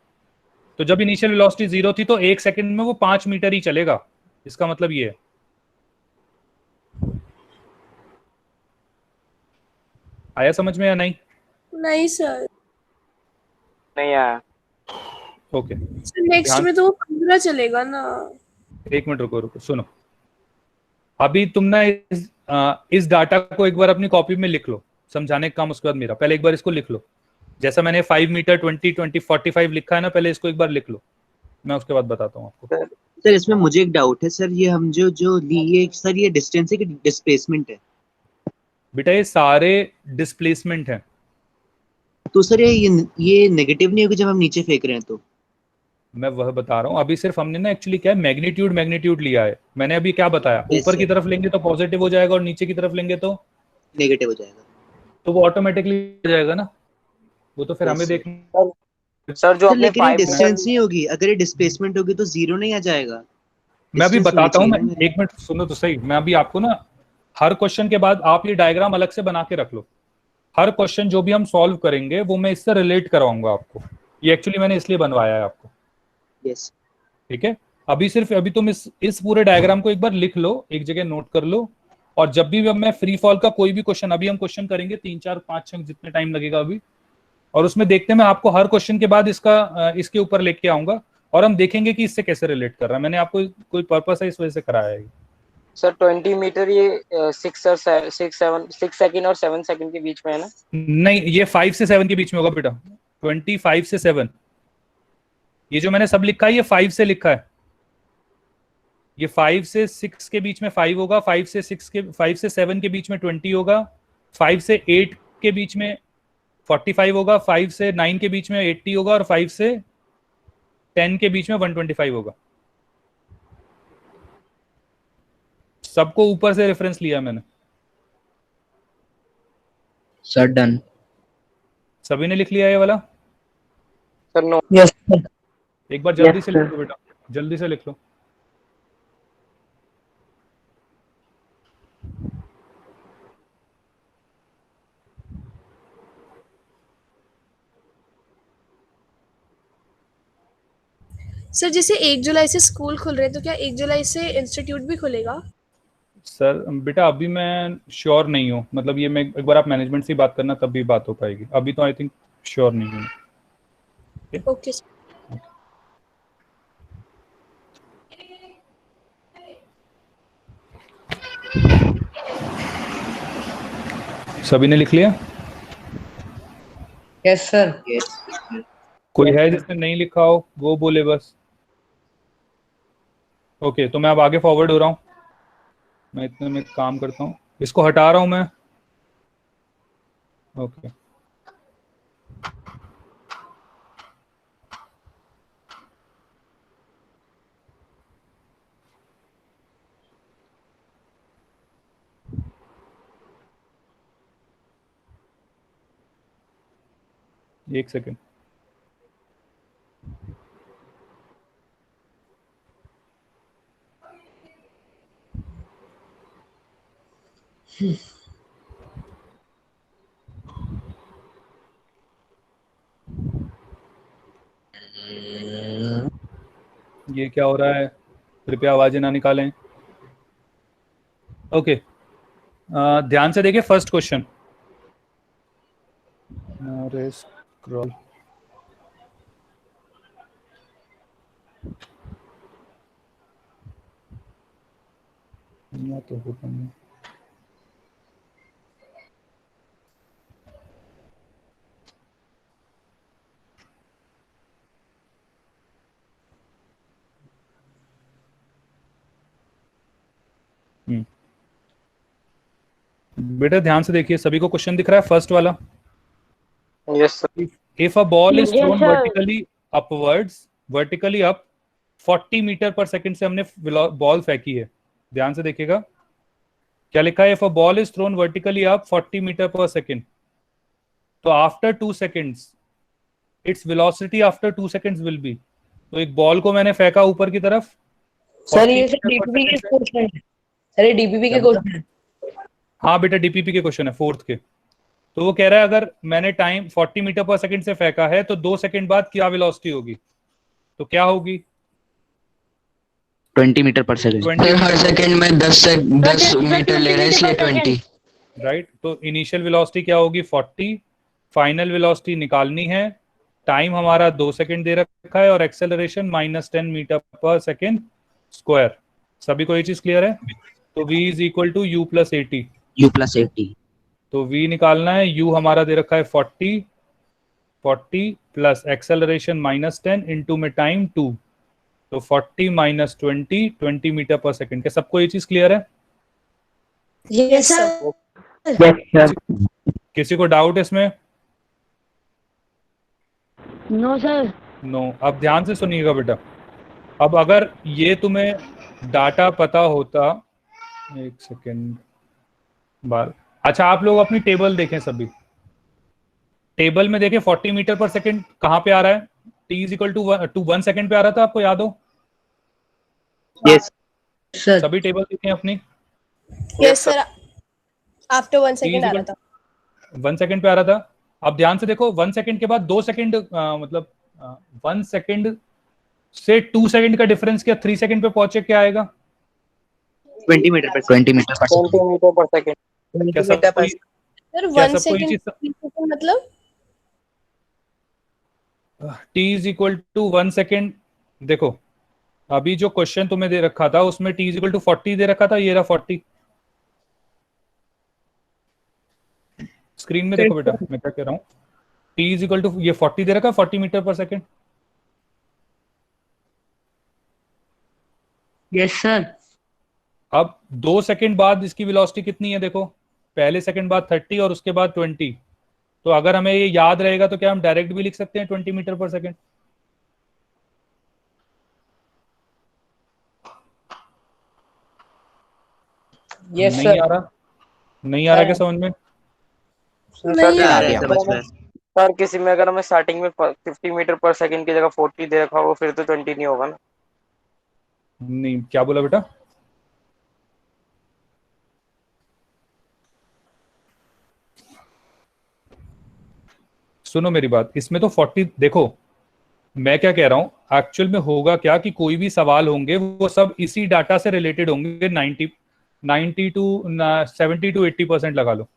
तो जब इनिशियल वेलोसिटी जीरो थी तो 1 सेकंड में वो 5 मीटर ही चलेगा, इसका मतलब ये है। आया समझ में या नहीं? नहीं सर, नहीं आया। ओके नेक्स्ट में तो वो 15 चलेगा ना। एक मिनट रुको रुको, सुनो, अभी तुम ना इस डाटा को एक बार अपनी कॉपी में लिख लो, समझाने का काम उसके बाद मेरा, पहले एक बार इसको लिख लो, जैसा मैंने 5 मीटर 20, 20, 45 लिखा है ना, पहले इसको एक बार लिख लो, मैं उसके बाद बताता हूँ आपको। सर इसमें मुझे एक डाउट है सर, ये हम जो जो लिए सर, ये डिस्टेंस है कि डिस्प्लेसमेंट है? बेटा ये सारे डिस्प्लेसमेंट हैं। तो सर ये नेगेटिव नहीं होगी जब हम नीचे फेंक रहे हैं तो? मैं वह बता रहा हूँ, अभी सिर्फ हमने ना एक्चुअली क्या है, मैग्नीट्यूड लिया है। मैंने अभी क्या बताया, ऊपर की तरफ लेंगे तो पॉजिटिव हो जाएगा और नीचे की तरफ लेंगे तो नेगेटिव हो जाएगा, तो वो ऑटोमेटिकली हो जाएगा ना, वो तो फिर हमें देखना। सर जो आपने लेकिन ये 5 डिस्टेंस नहीं होगी, अगर ये डिस्प्लेसमेंट होगी तो जीरो नहीं आ जाएगा? मैं अभी Distance बताता हूँ, होनी मैं चाहिए ना। एक मिनट सुनो तो सही, मैं अभी आपको ना हर क्वेश्चन के बाद आप ये डायग्राम अलग से बना के रख लो, हर क्वेश्चन जो भी हम सॉल्व करेंगे वो मैं इससे रिलेट करवाऊंगा आपको, ये एक्चुअली मैंने इसलिए बनवाया है आपको। यस। ठीक है, अभी तुम इस पूरे डायग्राम को एक बार लिख लो, एक जगह नोट कर लो, और जब भी मैं फ्री फॉल का कोई भी क्वेश्चन, अभी हम क्वेश्चन करेंगे 3, 4, 5, 6 जितने टाइम लगेगा अभी, और उसमें देखते हैं, मैं आपको हर क्वेश्चन के बाद इसके ऊपर लेके आऊंगा और हम देखेंगे कि इससे कैसे रिलेट कर रहा है। मैंने आपको कोई पर्पस है इस वजह से कराया है सर 20 मीटर ये 6 सेकंड और 7 सेकंड के बीच में है ना? नहीं, ये 5 से 7 के बीच में होगा बेटा, 25 से 7, ये जो मैंने सब लिखा है ये 5 से लिखा है, ये 5 से 6 के बीच में 5 होगा, 5 से 7 के बीच में 20 होगा, 5 से 8 के बीच में 45 होगा, 5 से 9 के बीच में 80 होगा, और 5 से 10 के बीच में 125 होगा। सबको ऊपर से रेफरेंस लिया मैंने। Sir done. सभी ने लिख लिया ये वाला? Sir no. यस एक बार जल्दी से लिख लो बेटा, जल्दी से लिख लो। सर जैसे 1 जुलाई से स्कूल खुल रहे हैं, तो क्या 1 जुलाई से इंस्टीट्यूट भी खुलेगा? सर बेटा अभी मैं श्योर नहीं हूँ, मतलब ये मैं एक बार आप मैनेजमेंट से बात करना तब भी बात हो पाएगी, अभी तो आई थिंक श्योर नहीं हूँ। Okay sir. सभी ने लिख लिया? Yes sir. कोई है जिसने नहीं लिखा हो वो बोले बस। ओके तो मैं अब आगे फॉरवर्ड हो रहा हूँ, मैं इतने में काम करता हूँ, इसको हटा रहा हूँ मैं। ओके एक सेकेंड। ये क्या हो रहा है, कृपया आवाजें ना निकालें। ओके, ध्यान से देखिए फर्स्ट क्वेश्चन। स्क्रॉल, तो होता नहीं। बेटा ध्यान से देखिए, सभी को क्वेश्चन दिख रहा है फर्स्ट वाला? Yes sir. If a ball is Yes, thrown sir. vertically up 40 metre पर सेकंड से हमने बॉल फेंकी है। ध्यान से देखिएगा क्या लिखा है, if a ball is thrown vertically up 40 metre पर सेकंड, तो after 2 seconds its velocity after 2 seconds will be। तो एक बॉल को मैंने फेंका ऊपर की तरफ। सर ये डीपीपी के क्वेश्चन है। सर ये डीपीपी के क्वेश्चन है। हाँ बेटा, डीपीपी के क्वेश्चन है फोर्थ के। तो वो कह रहा है अगर मैंने टाइम 40 मीटर पर सेकंड से फेंका है तो 2 सेकंड बाद क्या वेलोसिटी होगी, तो क्या होगी? 20 मीटर पर सेकंड। हर सेकंड में 10 मीटर ले रहे हैं इसलिए 20। राइट, तो इनिशियल वेलोसिटी क्या होगी 40, फाइनल वेलोसिटी निकालनी है, टाइम हमारा 2 सेकंड दे रखा है और एक्सेलरेशन -10 मीटर पर सेकंड स्क्वायर। सभी को ये चीज क्लियर है? तो v is equal to u plus 80। u plus 80। तो v निकालना है, u हमारा दे रखा है 40 प्लस एक्सेलरेशन -10 इनटू में टाइम 2, तो 40 माइनस 20 मीटर पर सेकंड। क्या सबको ये चीज क्लियर है? Yes sir. किसी को डाउट इसमें? No sir. नो। अब ध्यान से सुनिएगा बेटा, अब अगर ये तुम्हें डाटा पता होता, एक सेकेंड बार, अच्छा आप लोग अपनी टेबल देखें, सभी टेबल में देखें 40 मीटर पर सेकंड कहां पे आ रहा है? t is equal to 1 second पे आ रहा था, आपको याद हो? Yes sir. सभी टेबल देखें अपनी। यस सर, आफ्टर 1 सेकंड आ रहा था। 1 सेकंड पे आ रहा था। अब ध्यान से देखो 1 सेकंड के बाद 2 सेकंड, मतलब 1 सेकंड से 2 सेकंड का डिफरेंस क्या 3 सेकंड पे पहुंचे, क्या आएगा? 20 मीटर पर सेकंड। क्या सबको सर क्या 1 सबको ये सेकंड चीज मतलब t is equal to 1 second. देखो अभी जो क्वेश्चन तुम्हें दे रखा था उसमें t इज इक्वल टू 40 दे रखा था, ये रहा 40। स्क्रीन में देखो बेटा मैं क्या कह रहा हूँ, t इज इक्वल टू ये 40 दे रखा है, 40 मीटर पर सेकेंड। Yes sir. अब 2 सेकंड बाद इसकी वेलोसिटी कितनी है? देखो पहले सेकंड बाद 30 और उसके बाद 20। तो अगर हमें ये याद रहेगा तो क्या हम डायरेक्ट भी लिख सकते हैं 20 मीटर पर सेकंड? यस नहीं सर। आ रहा? नहीं आ रहा क्या समझ में? नहीं आ रहा। समझ में। सर किसी में अगर हमें स्टार्टिंग में 50 मीटर पर सेकंड की जगह 40 दे रखा होगा फिर तो 20 नहीं होगा ना? नहीं, क्या बोला बेटा? सुनो मेरी बात, इसमें तो 40, देखो मैं क्या कह रहा हूं, एक्चुअल में होगा क्या कि कोई भी सवाल होंगे वो सब इसी डाटा से रिलेटेड होंगे। 90 टू 70 टू 80% लगा लो,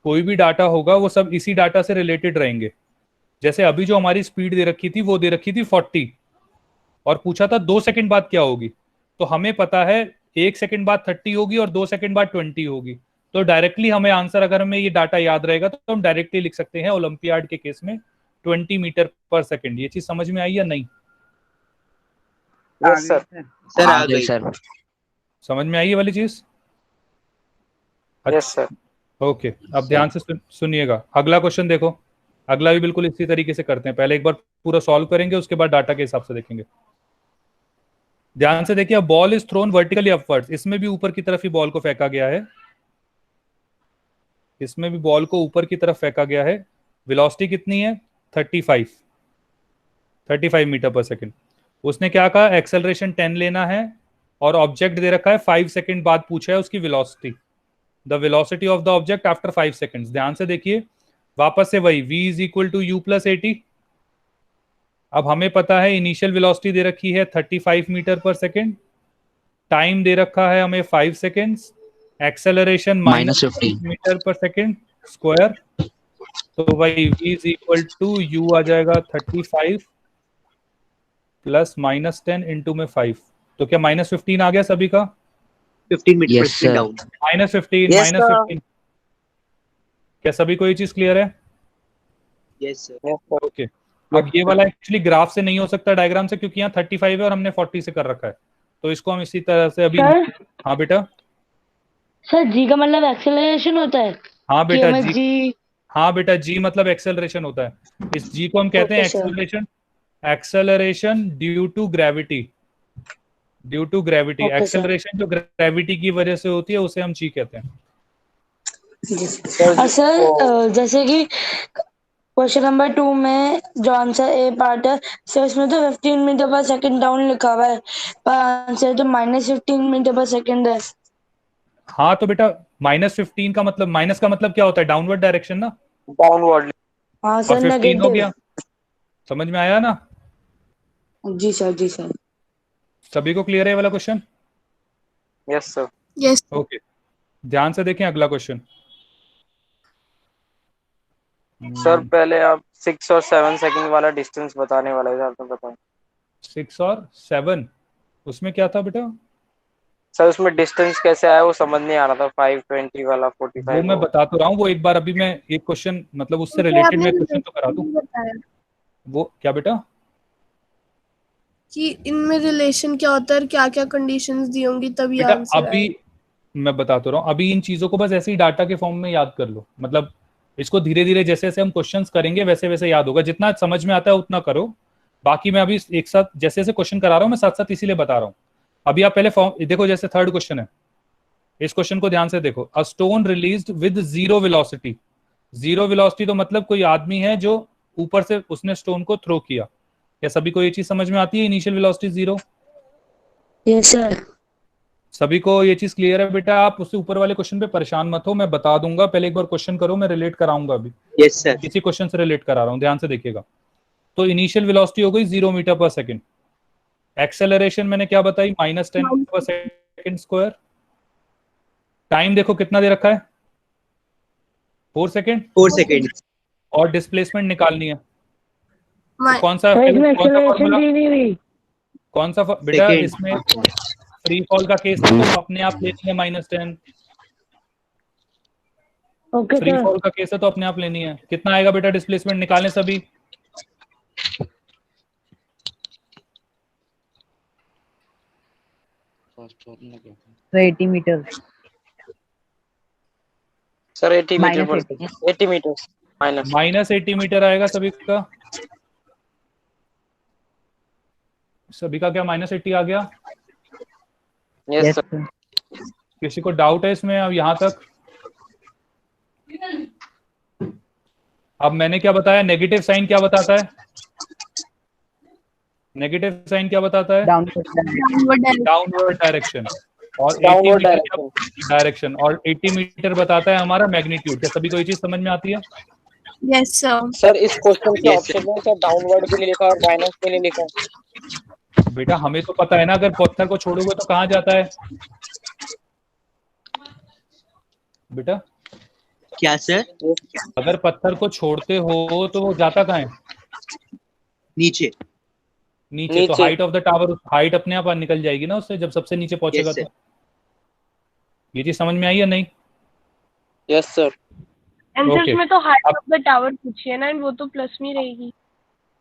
कोई भी डाटा होगा वो सब इसी डाटा से रिलेटेड रहेंगे। जैसे अभी जो हमारी स्पीड दे रखी थी वो दे रखी थी 40 और पूछा था 2 सेकंड बाद क्या होगी, तो हमें पता है 1 सेकंड बाद 30 होगी और 2 सेकंड बाद 20 होगी। तो डायरेक्टली हमें आंसर, अगर हमें ये डाटा याद रहेगा तो हम डायरेक्टली लिख सकते हैं ओलंपियाड के केस में 20 मीटर पर सेकंड। ये चीज समझ में आई या नहीं? Yes sir. सर आ गई सर। समझ में आई ये वाली चीज? Yes sir. ओके, अब ध्यान से सुनिएगा, अगला क्वेश्चन देखो। अगला भी बिल्कुल इसी तरीके से करते हैं, पहले एक बार पूरा सॉल्व करेंगे उसके बाद डाटा के हिसाब से देखेंगे। ध्यान से देखिए, ball is thrown vertically upwards, इसमें भी ऊपर की तरफ ही बॉल को फेंका गया है, इसमें भी बॉल को ऊपर की तरफ फेंका गया है। वेलोसिटी कितनी है? 35 मीटर पर सेकंड। उसने क्या कहा, एक्सेलरेशन 10 लेना है और ऑब्जेक्ट दे रखा है 5 सेकंड बाद पूछा है उसकी velocity, the velocity of the object after 5 seconds. ध्यान से देखिए वापस से वही v is equal to u plus 80। अब हमें पता है इनिशियल वेलोसिटी दे रखी है 35 मीटर पर सेकेंड, टाइम दे रखा है हमें 5 सेकेंड्स, एक्सेलरेशन -15 मीटर पर सेकेंड स्क्वायर, तो भाई v is equal to u आ जाएगा 35 प्लस -10 इंटू में 5, तो क्या -15 आ गया सभी का? 15 मीटर पर सेकंड डाउन, -15 क्या सभी को ये चीज क्लियर है? Yes sir. ओके, अब ये वाला एक्चुअली ग्राफ से नहीं हो सकता, डायग्राम से, क्योंकि यहाँ 35 है और हमने 40 से कर रखा है, तो इसको हम इसी तरह से अभी। हाँ बेटा। सर जी का मतलब एक्सेलरेशन होता है? हाँ बेटा जी। हाँ बेटा, जी मतलब एक्सेलरेशन होता है। इस जी को हम कहते हैं acceleration due to gravity. Acceleration जो ग्रेविटी की वजह से होती है उसे हम जी कहते हैं। और सर जैसे कि क्वेश्चन नंबर 2 में जो आंसर ए पार्ट है सर, इसमें तो 15 मीटर पर सेकंड डाउन लिखा हुआ है, पर आंसर तो -15 मीटर पर सेकंड है। हाँ तो बेटा -15 का मतलब, माइनस का मतलब क्या होता है? डाउनवर्ड डायरेक्शन ना, डाउनवर्ड। हाँ सर, 15 हो गया, समझ में आया ना? जी सर। सभी को क्लियर है ये वाला question? Yes sir. Yes. Okay, ध्यान से देखें अगला क्वेश्चन। सर पहले आप 6 और 7 सेकंड वाला डिस्टेंस बताने वाला है, आपने बताया 6 और 7, उसमें क्या था बेटा? सर उसमें डिस्टेंस कैसे आया वो समझ नहीं आ रहा था, 520 वाला 45। वो मैं बता तो रहा हूँ, वो एक बार अभी मैं एक क्वेश्चन मतलब उससे रिलेटेड मैं क्वेश्चन तो करा दूं। वो क्या बेटा? कि इनमें रिलेशन क्या होता है और क्या क्या कंडीशंस दी होंगी तभी बेटा आंसर अभी मैं बता तो रहा हूँ, अभी इन चीजों को बस ऐसे ही डाटा के फॉर्म में याद कर लो, मतलब इसको धीरे धीरे जैसे जैसे हम क्वेश्चंस करेंगे वैसे वैसे याद होगा, जितना समझ में आता है उतना करो। बाकी मैं अभी एक साथ जैसे जैसे क्वेश्चन करा रहा हूँ मैं साथ साथ इसीलिए बता रहा हूँ। अभी आप पहले फॉर्म देखो, जैसे थर्ड क्वेश्चन है, इस क्वेश्चन को ध्यान से देखो। A stone released with zero velocity. Zero velocity तो मतलब कोई आदमी है जो ऊपर से उसने स्टोन को थ्रो किया। क्या सभी को ये चीज समझ में आती है? Initial velocity 0। Yes sir. सभी को ये चीज क्लियर है बेटा? आप उससे ऊपर वाले क्वेश्चन पे परेशान मत हो, मैं बता दूंगा, पहले एक बार क्वेश्चन करो, मैं रिलेट कराऊंगा अभी। Yes sir. इसी क्वेश्चन से रिलेट करा रहा हूँ, ध्यान से देखिएगा। तो इनिशियल वेलोसिटी हो गई 0 मीटर पर सेकंड। एक्सेलरेशन मैंने क्या बताई? -10 मीटर पर सेकंड स्क्वायर। टाइम देखो कितना दे रखा है, 4 सेकंड। और डिस्प्लेसमेंट निकालनी है, तो कौन सा फॉर्मूला? कौन सा बेटा? इसमें फ्री फॉल का केस है तो अपने आप लेनी है -10। Okay free sir. फॉल का केस है तो अपने आप लेनी है। कितना आएगा बेटा डिस्प्लेसमेंट? निकालें सभी। तो 80 मीटर सर 80 मीटर पर सेकंड, 80 मीटर -80 मीटर आएगा सभी का। सभी का क्या -80 आ गया? Yes sir. किसी को डाउट है इसमें अब यहाँ तक? अब मैंने क्या बताया? नेगेटिव साइन क्या बताता है? नेगेटिव साइन क्या बताता है? Downward direction. और 80 मीटर डायरेक्शन, और 80 मीटर बताता है हमारा मैग्नीट्यूड। क्या सभी को ये चीज समझ में आती है? Yes sir. सर इस क्वेश्चन के ऑप्शन में सर डाउनवर्ड भी नहीं लिखा और माइनस भी नहीं लिखा। बेटा हमें तो पता है ना, अगर पत्थर को छोड़ोगे तो कहाँ जाता है बेटा? क्या सर? अगर पत्थर को छोड़ते हो तो वो जाता कहाँ है? नीचे। तो height of the tower, height अपने आप निकल जाएगी ना उससे, जब सबसे नीचे पहुंचेगा। तो ये चीज समझ में आई या नहीं? Yes sir. आंसर्स में तो हाइट ऑफ द टावर पूछी है ना, वो तो प्लस में रहेगी।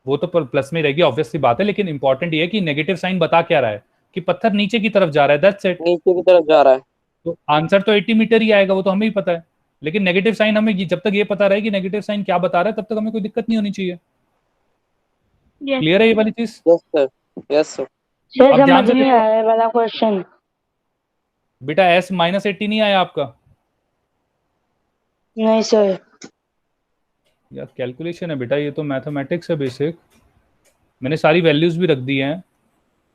वो तो प्लस में रहेगी, ऑब्वियसली बात है, लेकिन इंपॉर्टेंट ये है कि नेगेटिव साइन बता क्या रहा है कि पत्थर नीचे की तरफ जा रहा है, दैट्स इट। नीचे की तरफ जा रहा है, तो आंसर तो 80 मीटर ही आएगा, वो तो हमें ही पता है। लेकिन नेगेटिव साइन हमें, जब तक ये पता रहे कि नेगेटिव साइन क्या बता रहा है, तब तक हमें कोई दिक्कत नहीं होनी चाहिए। क्लियर है ये वाली चीज? Yes sir. Yes sir. अब ध्यान से देखो वाला क्वेश्चन। बेटा, S -80 नहीं आया आपका? नहीं सर। यार कैलकुलेशन है बेटा, ये तो मैथमेटिक्स है बेसिक। मैंने सारी वैल्यूज भी रख दी हैं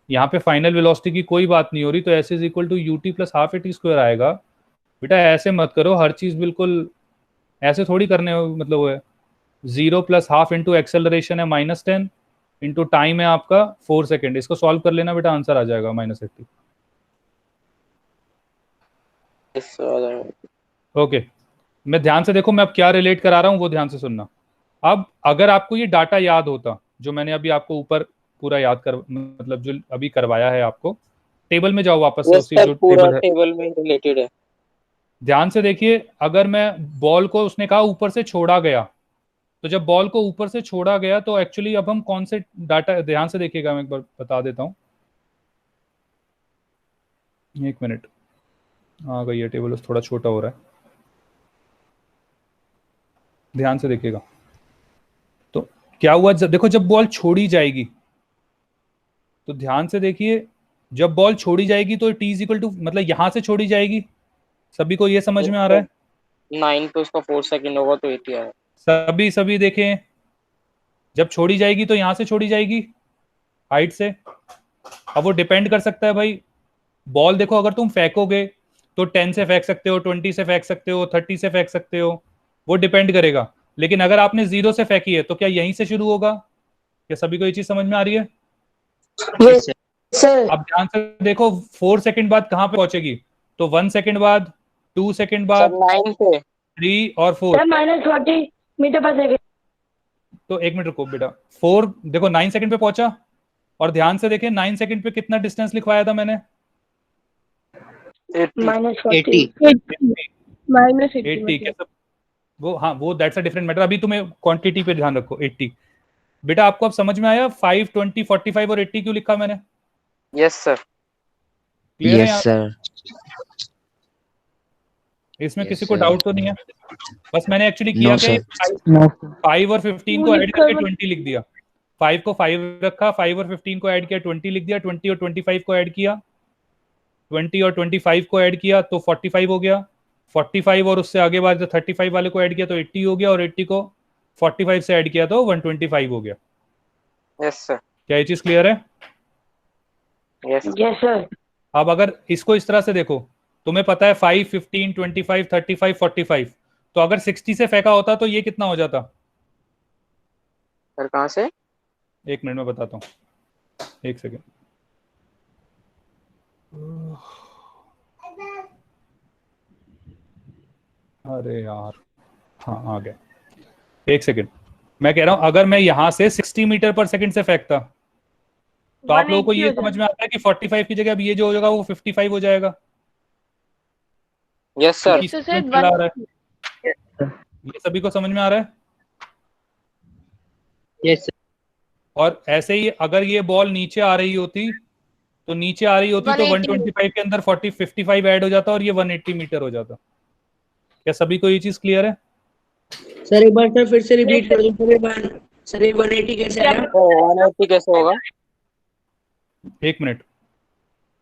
यहाँ पे। फाइनल वेलोसिटी की कोई बात नहीं हो रही, तो S = ut + ½ AT² आएगा। बेटा ऐसे मत करो, हर चीज बिल्कुल ऐसे थोड़ी करने हो, मतलब वो है 0 + ½ इंटू एक्सेलरेशन है -10 इंटू टाइम है आपका 4 सेकेंड। इसको सॉल्व कर लेना बेटा, आंसर आ जाएगा -80। ओके, मैं ध्यान से देखो, मैं अब क्या रिलेट करा रहा हूँ वो ध्यान से सुनना। अब अगर आपको ये डाटा याद होता जो मैंने अभी आपको ऊपर पूरा याद कर, मतलब जो अभी करवाया है आपको, टेबल में जाओ वापस से, उसी जो टेबल है टेबल में रिलेटेड है। ध्यान से देखिए, अगर मैं बॉल को, उसने कहा ऊपर से छोड़ा गया, तो जब बॉल को ऊपर से छोड़ा गया तो एक्चुअली अब हम कौन से डाटा, ध्यान से देखिएगा, मैं एक बार बता देता हूँ, एक मिनट, आ गई है टेबल, थोड़ा छोटा हो रहा है, ध्यान से देखिएगा। तो क्या हुआ, देखो जब बॉल छोड़ी जाएगी, तो ध्यान से देखिए, जब बॉल छोड़ी जाएगी तो t इज इक्वल टू, मतलब यहां से छोड़ी जाएगी, सभी को ये समझ में आ रहा है? 9 पे उसका 4 सेकंड होगा तो 80 आएगा। सभी देखें, जब छोड़ी जाएगी तो यहां से छोड़ी जाएगी हाइट से। अब वो डिपेंड कर सकता है भाई, बॉल देखो, अगर तुम फेंकोगे तो 10 से फेंक सकते हो, 20 से फेंक सकते हो, 30 से फेंक सकते हो, वो डिपेंड करेगा। लेकिन अगर आपने 0 से फेंकी है तो क्या यहीं से शुरू होगा? क्या सभी को ये चीज समझ में आ रही है? अब ध्यान से देखो, 4 सेकंड बाद कहां पे पहुंचेगी? तो 1 सेकंड बाद, 2 सेकंड बाद, 9 पे, 3 और 4। -40 मीटर पर सेकंड। तो एक मिनट रुको बेटा, 4 देखो 9 सेकंड पे पहुंचा, और ध्यान से देखें 9 सेकंड पे कितना डिस्टेंस लिखवाया था मैंने? -40 80 कैसे? वो हाँ, वो दैट्स अ डिफरेंट मैटर, अभी तुम्हें क्वांटिटी पे ध्यान रखो। 80 बेटा, आपको अब समझ में आया 5, 20, 45 और 80 क्यों लिखा मैंने? Yes sir. क्लियर है यस सर। इसमें Yes, किसी को sir. डाउट तो नहीं है? बस मैंने एक्चुअली किया No, कि sir. 5 और 15 को ऐड करके 20 लिख दिया। 5 को 5 रखा, 5 और 15 को ऐड किया, 20 लिख दिया, 20 और 25 को ऐड किया, 20 और 25 को ऐड किया तो 45 हो गया, 45 और उससे आगे बाद 35 वाले को ऐड किया तो 80 हो गया, और 80 को 45 से ऐड किया तो 125 हो गया। Yes sir. क्या ये चीज क्लियर है? Yes sir. अब अगर इसको इस तरह से देखो, तुम्हें पता है 5, 15, 25, 35, 45, तो अगर 60 से फेंका होता तो ये कितना हो जाता? सर कहाँ से? एक मिनट में बताता हूँ, एक सेकेंड। अरे यार, हाँ आ गया, एक सेकेंड। मैं कह रहा हूं, अगर मैं यहां से 60 मीटर पर सेकंड से फेंकता तो आप लोगों को ये समझ में आता है कि 45 की जगह अब ये जो हो जाएगा वो 55 हो जाएगा। Yes sir. ये सभी को समझ में आ रहा है? Yes sir. और ऐसे ही अगर ये बॉल नीचे आ रही होती तो नीचे आ रही होती तो 125 के अंदर 55 ऐड हो जाता और ये 180 मीटर हो जाता। क्या सभी को ये चीज क्लियर है? सर एक बार फिर से रिपीट कर दो सर, ये 180 कैसे आया? 180 कैसे होगा? एक मिनट,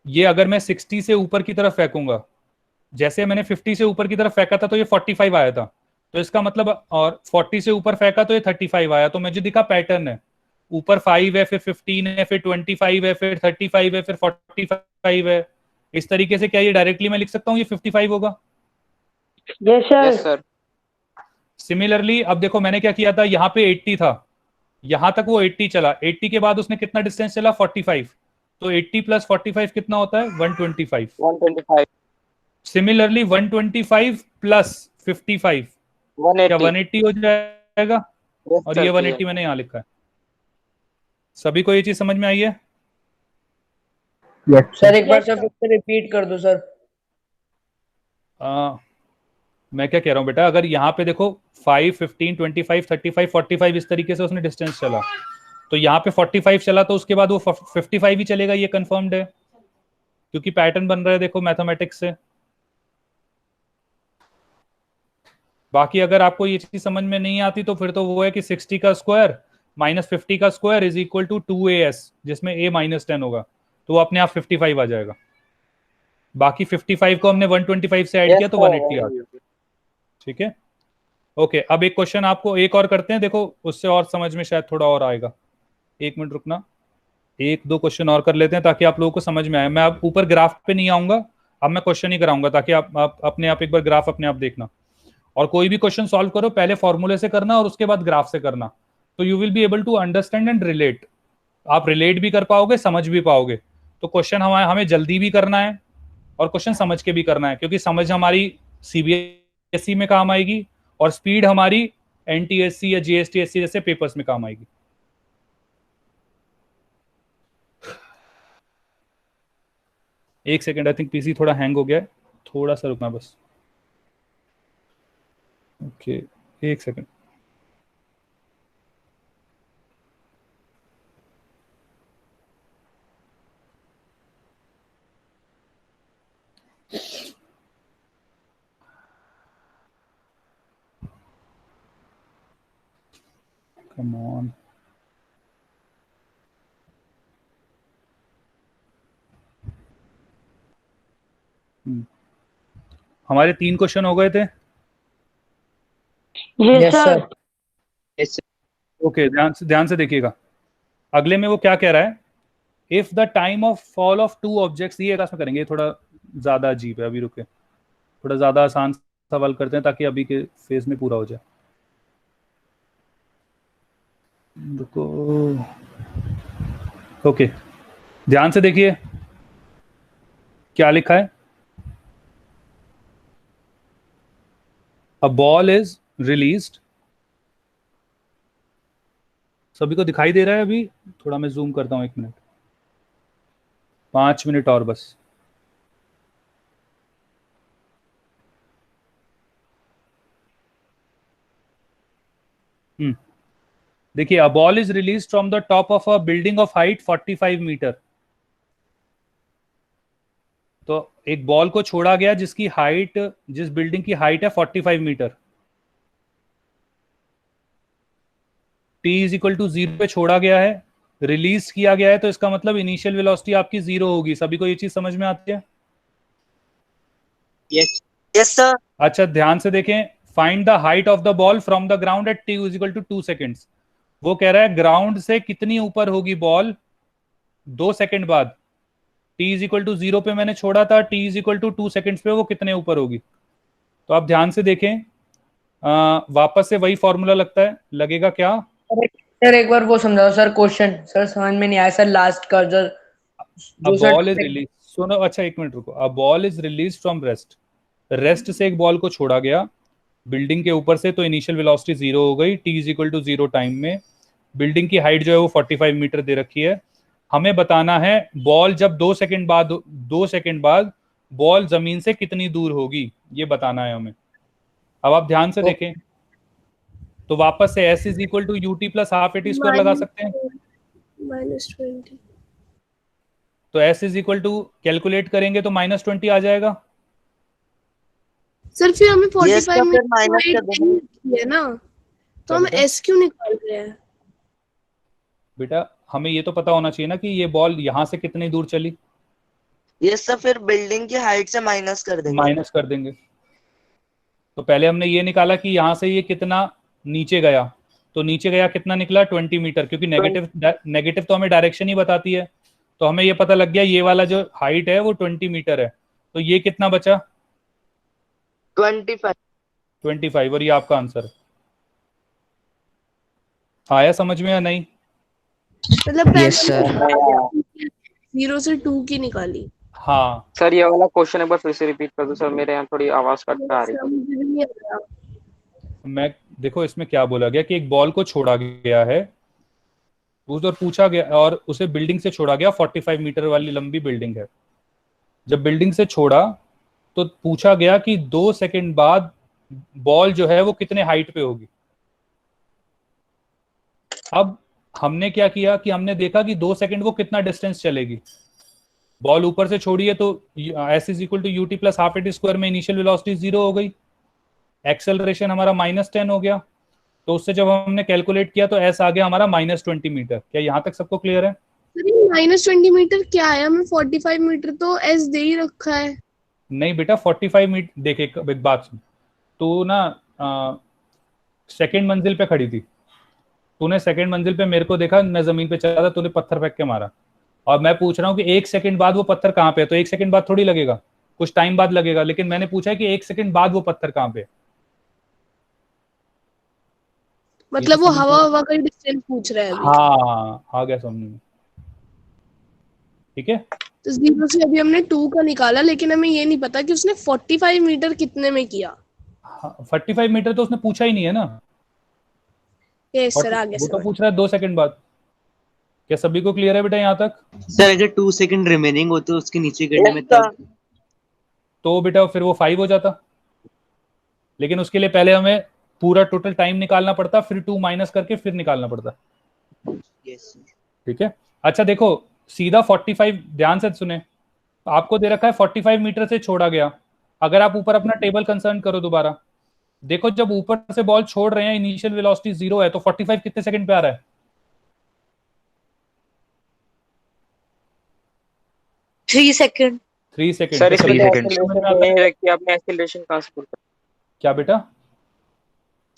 ये अगर मैं 60 से ऊपर की तरफ फेंकूंगा, जैसे मैंने 50 से ऊपर की तरफ फेंका था तो ये 45 आया था, तो इसका मतलब, और 40 से ऊपर फेंका तो ये 35 आया। तो मुझे दिखा पैटर्न है, ऊपर 5 है, फिर 15 है, फिर 25 है, फिर 35 है, फिर 45 है। इस तरीके से क्या ये डायरेक्टली मैं लिख सकता हूँ ये 55 होगा? Yes sir. सिमिलरली अब देखो मैंने क्या किया था, यहाँ पे 80 था, यहां तक वो 80 चला, 80 के बाद उसने कितना डिस्टेंस चला? 45, तो 80 प्लस 45 कितना होता है? 125। सिमिलरली 125 प्लस 55 क्या 180 हो जाएगा? और ये 180 मैंने यहाँ लिखा है। सभी को ये चीज समझ में आई है? सर एक बार फिर से रिपीट कर दो सर। मैं क्या कह रहा हूँ बेटा, अगर यहाँ पे देखो 5, 15, 25, 35, 45 इस तरीके से उसने डिस्टेंस चला, तो यहाँ पे 45 चला तो उसके बाद वो 55 ही चलेगा, ये कंफर्म्ड है क्योंकि पैटर्न बन रहा है देखो मैथमेटिक्स से। बाकी अगर आपको ये चीज समझ में नहीं आती तो फिर तो वो है कि 60 का स्क्वायर माइनस 50 का square is equal to 2as, जिसमें a -10 होगा, तो वो अपने आप 55 आ जाएगा। बाकी 55 को हमने 125 से ऐड किया तो 180 आ गया। ठीक है, ओके। अब एक क्वेश्चन आपको एक और करते हैं, देखो उससे और समझ में शायद थोड़ा और आएगा। एक मिनट रुकना, एक दो क्वेश्चन और कर लेते हैं ताकि आप लोगों को समझ में आए। मैं अब ऊपर ग्राफ पे नहीं आऊंगा, अब मैं क्वेश्चन ही कराऊंगा ताकि आप अपने आप एक बार ग्राफ अपने आप देखना। और कोई भी क्वेश्चन सॉल्व करो पहले फॉर्मूले से करना और उसके बाद ग्राफ से करना, तो you will be able to understand and relate. आप रिलेट भी कर पाओगे, समझ भी पाओगे। तो क्वेश्चन हमें जल्दी भी करना है और क्वेश्चन समझ के भी करना है, क्योंकि समझ हमारी सीबीएसई में काम आएगी और स्पीड हमारी एनटीएससी या जीएसटीएससी जैसे पेपर्स में काम आएगी। एक सेकेंड, आई थिंक पीसी थोड़ा हैंग हो गया है, थोड़ा सा रुकना बस। ओके, एक सेकेंड। Come on. हमारे 3 क्वेश्चन हो गए थे। Yes sir. ओके, ध्यान से देखिएगा। अगले में वो क्या कह रहा है, if the time of fall of 2 objects, ये क्लास में करेंगे, थोड़ा ज्यादा अजीब है, अभी रुके, थोड़ा ज्यादा आसान सवाल करते हैं ताकि अभी के फेज में पूरा हो जाए। रुको, ओके, ध्यान से देखिए क्या लिखा है। अ बॉल इज रिलीज्ड, सभी को दिखाई दे रहा है? अभी थोड़ा मैं जूम करता हूं, 1 मिनट, 5 मिनट और बस। देखिए, a ball is release from the top of a building of height 45 metre. तो एक बॉल को छोड़ा गया जिसकी हाइट, जिस बिल्डिंग की हाइट है 45 metre. t is equal to 0 पे छोड़ा गया है, रिलीज किया गया है, तो इसका मतलब इनिशियल वेलोसिटी आपकी 0 होगी। सभी को ये चीज समझ में आती है? Yes sir. अच्छा, ध्यान से देखें, find the height of the ball from the ground at t is equal to 2 seconds. वो कह रहा है ग्राउंड से कितनी ऊपर होगी बॉल 2 सेकेंड बाद। t इज इक्वल टू 0 पे मैंने छोड़ा था, t is equal to 2 seconds पे वो कितने ऊपर होगी। तो आप ध्यान से देखें, वापस से वही फॉर्मूला लगेगा क्या? सर एक बार वो समझाओ सर, क्वेश्चन सर समझ में नहीं आया सर, लास्ट का जो बॉल इज रिलीज, सुनो, अच्छा 1 मिनट रुको। अ ball is release from rest, rest से एक बॉल को छोड़ा गया बिल्डिंग के ऊपर से, तो इनिशियल वेलोसिटी 0 हो गई, t is equal to 0 time में। बिल्डिंग की हाइट जो है वो 45 मीटर दे रखी है। हमें बताना है बॉल जब 2 सेकेंड बाद बॉल जमीन से कितनी दूर होगी, ये बताना है हमें। अब आप ध्यान से देखें, तो वापस से s is equal to ut plus half AT square लगा सकते हैं, -20। तो s is equal to calculate करेंगे तो -20 आ जाएगा। सर फिर हमें 45 फिर मिनट माइनस कर देंगे है ना, तो हम s क्यों निकाल रहे हैं? बेटा हमें ये तो पता होना चाहिए ना कि ये बॉल यहाँ से कितनी दूर चली। यस सर, फिर बिल्डिंग की हाइट से माइनस कर देंगे। तो पहले हमने ये निकाला कि यहाँ से ये कितना नीचे गया, तो नीचे गया कितना निकला 20 मीटर, क्योंकि नेगेटिव तो हमें डायरेक्शन ही बताती है। तो हमें ये पता लग गया ये वाला जो हाइट है वो 20 मीटर है, तो ये कितना बचा? 25, और ये आपका आंसर है। आया समझ में या नहीं? मतलब Yes, sir. 0 से 2 की निकाली। हाँ सर ये वाला क्वेश्चन एक बार फिर से रिपीट कर दो सर, मेरे यहाँ थोड़ी आवाज कट आ रही है। मुझे भी नहीं आ रहा। मैं देखो इसमें क्या बोला गया कि एक बॉल को छोड़ा गया है, उधर पूछा गया, और उसे बिल्डिंग से छोड़ा गया, 45 मीटर वाली लंबी बिल्डिंग है। जब बिल्डिंग से छोड़ा तो पूछा गया कि 2 सेकंड बाद बॉल जो है वो कितने हाइट पे होगी। अब हमने क्या किया कि हमने देखा कि 2 सेकंड वो कितना डिस्टेंस चलेगी। बॉल ऊपर से छोड़ी है तो s is equal to ut plus half AT square में इनिशियल वेलोसिटी 0 हो गई, एक्सेलरेशन हमारा -10 हो गया, तो उससे जब हमने कैलकुलेट किया तो s आ गया हमारा -20 मीटर। क्या यहाँ तक सबको क्लियर है? -20 मीटर क्या है? हमें 45 मीटर तो s दे ही रखा है। नहीं बेटा, 45 मीटर देखे, एक बात सुन, तू ना सेकंड मंजिल पे खड़ी थी, तूने सेकंड मंजिल पे मेरे को देखा, मैं जमीन पे चला था, तूने पत्थर फेंक के मारा, और मैं पूछ रहा हूँ कि 1 सेकंड बाद वो पत्थर कहाँ पे है, तो 1 सेकंड बाद थोड़ी लगेगा, कुछ टाइम बाद लगेगा, लेकिन मैंने पूछा है कि 1 सेकंड बाद वो पत्थर कहाँ पे है। मतलब वो हवा का डिस्टेंस पूछ रहा है अभी। हाँ, आ गया समझ में। ठीक है। तो 0 से अभी हमने 2 का निकाला, लेकिन हमें ये नहीं पता कि उसने 45 मीटर कितने में किया। 45 मीटर तो उसने पूछा ही नहीं है ना। यस सर, आगे वो तो पूछ रहा है 2 सेकंड बाद। क्या सभी को क्लियर है बेटा यहाँ तक? सर अगर 2 सेकंड रिमेनिंग हो तो उसके नीचे करने में तो बेटा फिर वो 5 हो जाता, लेकिन उसके लिए पहले हमें पूरा टोटल टाइम निकालना पड़ता, फिर 2 माइनस करके फिर निकालना पड़ता। ठीक है। अच्छा देखो, सीधा 45, ध्यान से सुने, आपको दे रखा है 45 मीटर से छोड़ा गया। अगर आप ऊपर अपना टेबल कंसर्न करो दोबारा, देखो जब ऊपर से बॉल छोड़ रहे हैं इनिशियल वेलोसिटी 0 है, तो 45 कितने सेकंड पे आ रहा है? 3 सेकंड। 3 सेकंड। सर इसमें नहीं रखी आपने, एक्सीलरेशन कहां से पुट? क्या बेटा?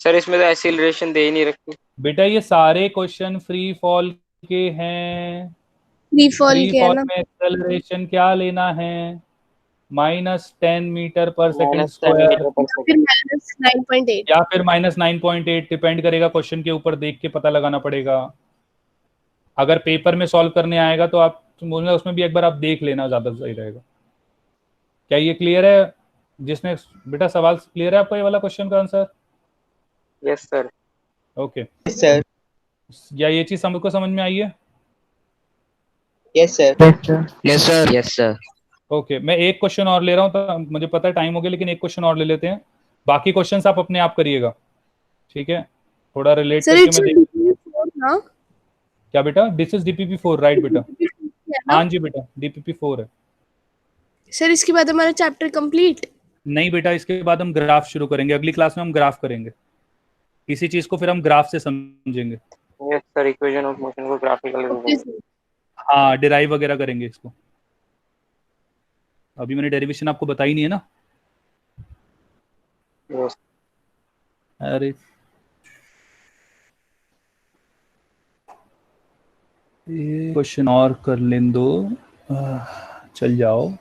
सर इसमें तो एक्सीलरेशन दे ही नहीं रखी बेटा। ये सारे क्वेश्चन फ्री फॉल के हैं। फ्री फॉल के है ना। में एक्सेलरेशन क्या लेना है? -10 मीटर पर सेकंड स्क्वायर, फिर -9.8 या फिर -9.8, डिपेंड करेगा क्वेश्चन के ऊपर, देख के पता लगाना पड़ेगा। अगर पेपर में सॉल्व करने आएगा तो आप बोलना, उसमें भी एक बार आप देख लेना, ज्यादा सही रहेगा। क्या ये क्लियर है? जिसने बेटा सवाल क्लियर है आपका, ये वाला क्वेश्चन का answer? Yes sir. Okay sir. या ये चीज सबको समझ में आई है? Yes sir. Yes sir. Yes sir. Okay मैं एक क्वेश्चन और ले रहा हूँ, तो मुझे पता है टाइम हो गया, लेकिन एक क्वेश्चन और ले लेते हैं। बाकी क्वेश्चंस आप अपने आप करिएगा, ठीक है? थोड़ा रिलेट करके मैं देख। क्या बेटा? दिस इज DPP4 राइट बेटा? हाँ जी बेटा, DPP4 है। सर इसके बाद हमारा चैप्टर कंप्लीट? नहीं बेटा, इसके बाद हम ग्राफ शुरू करेंगे। अगली क्लास में हम ग्राफ करेंगे, इसी चीज को फिर हम ग्राफ से समझेंगे। Yes sir, equation of motion को ग्राफिकल, हाँ डिराइव वगैरह करेंगे इसको। अभी मैंने डेरिवेशन आपको बताई नहीं है ना? यस। अरे क्वेश्चन और कर लें दो, चल जाओ।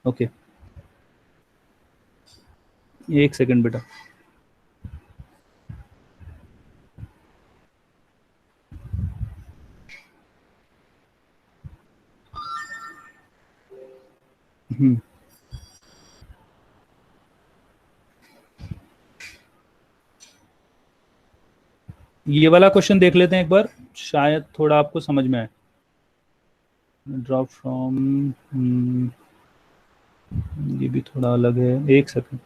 ओके एक सेकंड बेटा। ये वाला क्वेश्चन देख लेते हैं एक बार, शायद थोड़ा आपको समझ में आए। ड्रॉप फ्रॉम, ये भी थोड़ा अलग है, एक सेकंड।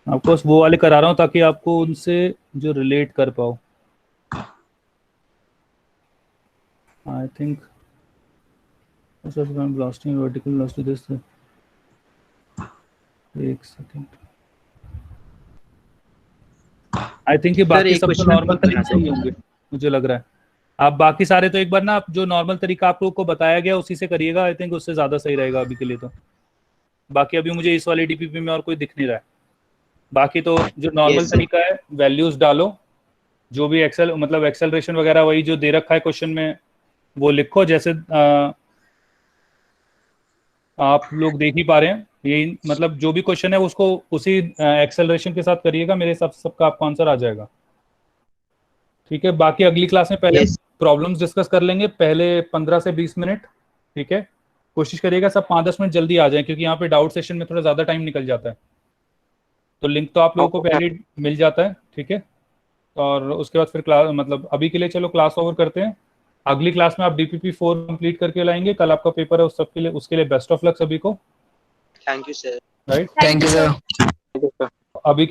आपको वो वाले करा रहा हूँ ताकि आपको उनसे जो रिलेट कर पाओ। I think blasting vertical blast this, एक सेकंड। आई थिंक ये बाकी सब तो नॉर्मल तरीके से ही होंगे, मुझे लग रहा है। आप बाकी सारे तो एक बार ना, जो नॉर्मल तरीका आप लोग को बताया गया उसी से करिएगा। आई थिंक उससे ज्यादा सही रहेगा अभी के लिए तो। बाकी अभी मुझे इस वाले DPP में और कोई दिख नहीं रहा है। बाकी तो जो नॉर्मल तरीका है, वैल्यूज डालो, जो भी एक्सेलरेशन वगैरह वही जो दे रखा है क्वेश्चन में वो लिखो, जैसे आप लोग देख ही पा रहे हैं। यही मतलब जो भी क्वेश्चन है उसको उसी एक्सेलरेशन के साथ करिएगा, मेरे हिसाब से सबका आपका आंसर आ जाएगा। ठीक है, बाकी अगली क्लास में पहले प्रॉब्लम्स डिस्कस कर लेंगे, पहले 15 से 20 मिनट। ठीक है, कोशिश करिएगा सब 5-10 मिनट जल्दी आ जाए, क्योंकि यहाँ पे डाउट सेशन में थोड़ा ज्यादा टाइम निकल जाता है। तो लिंक तो आप लोगों को पहले मिल जाता है, ठीक है। और उसके बाद फिर क्लास, मतलब अभी के लिए चलो क्लास ओवर करते हैं। अगली क्लास में आप DPP4 कंप्लीट करके लाएंगे। कल आपका पेपर है, उस सब के लिए, उसके लिए बेस्ट ऑफ लक सभी को। Thank you sir. Right, thank you sir. अभी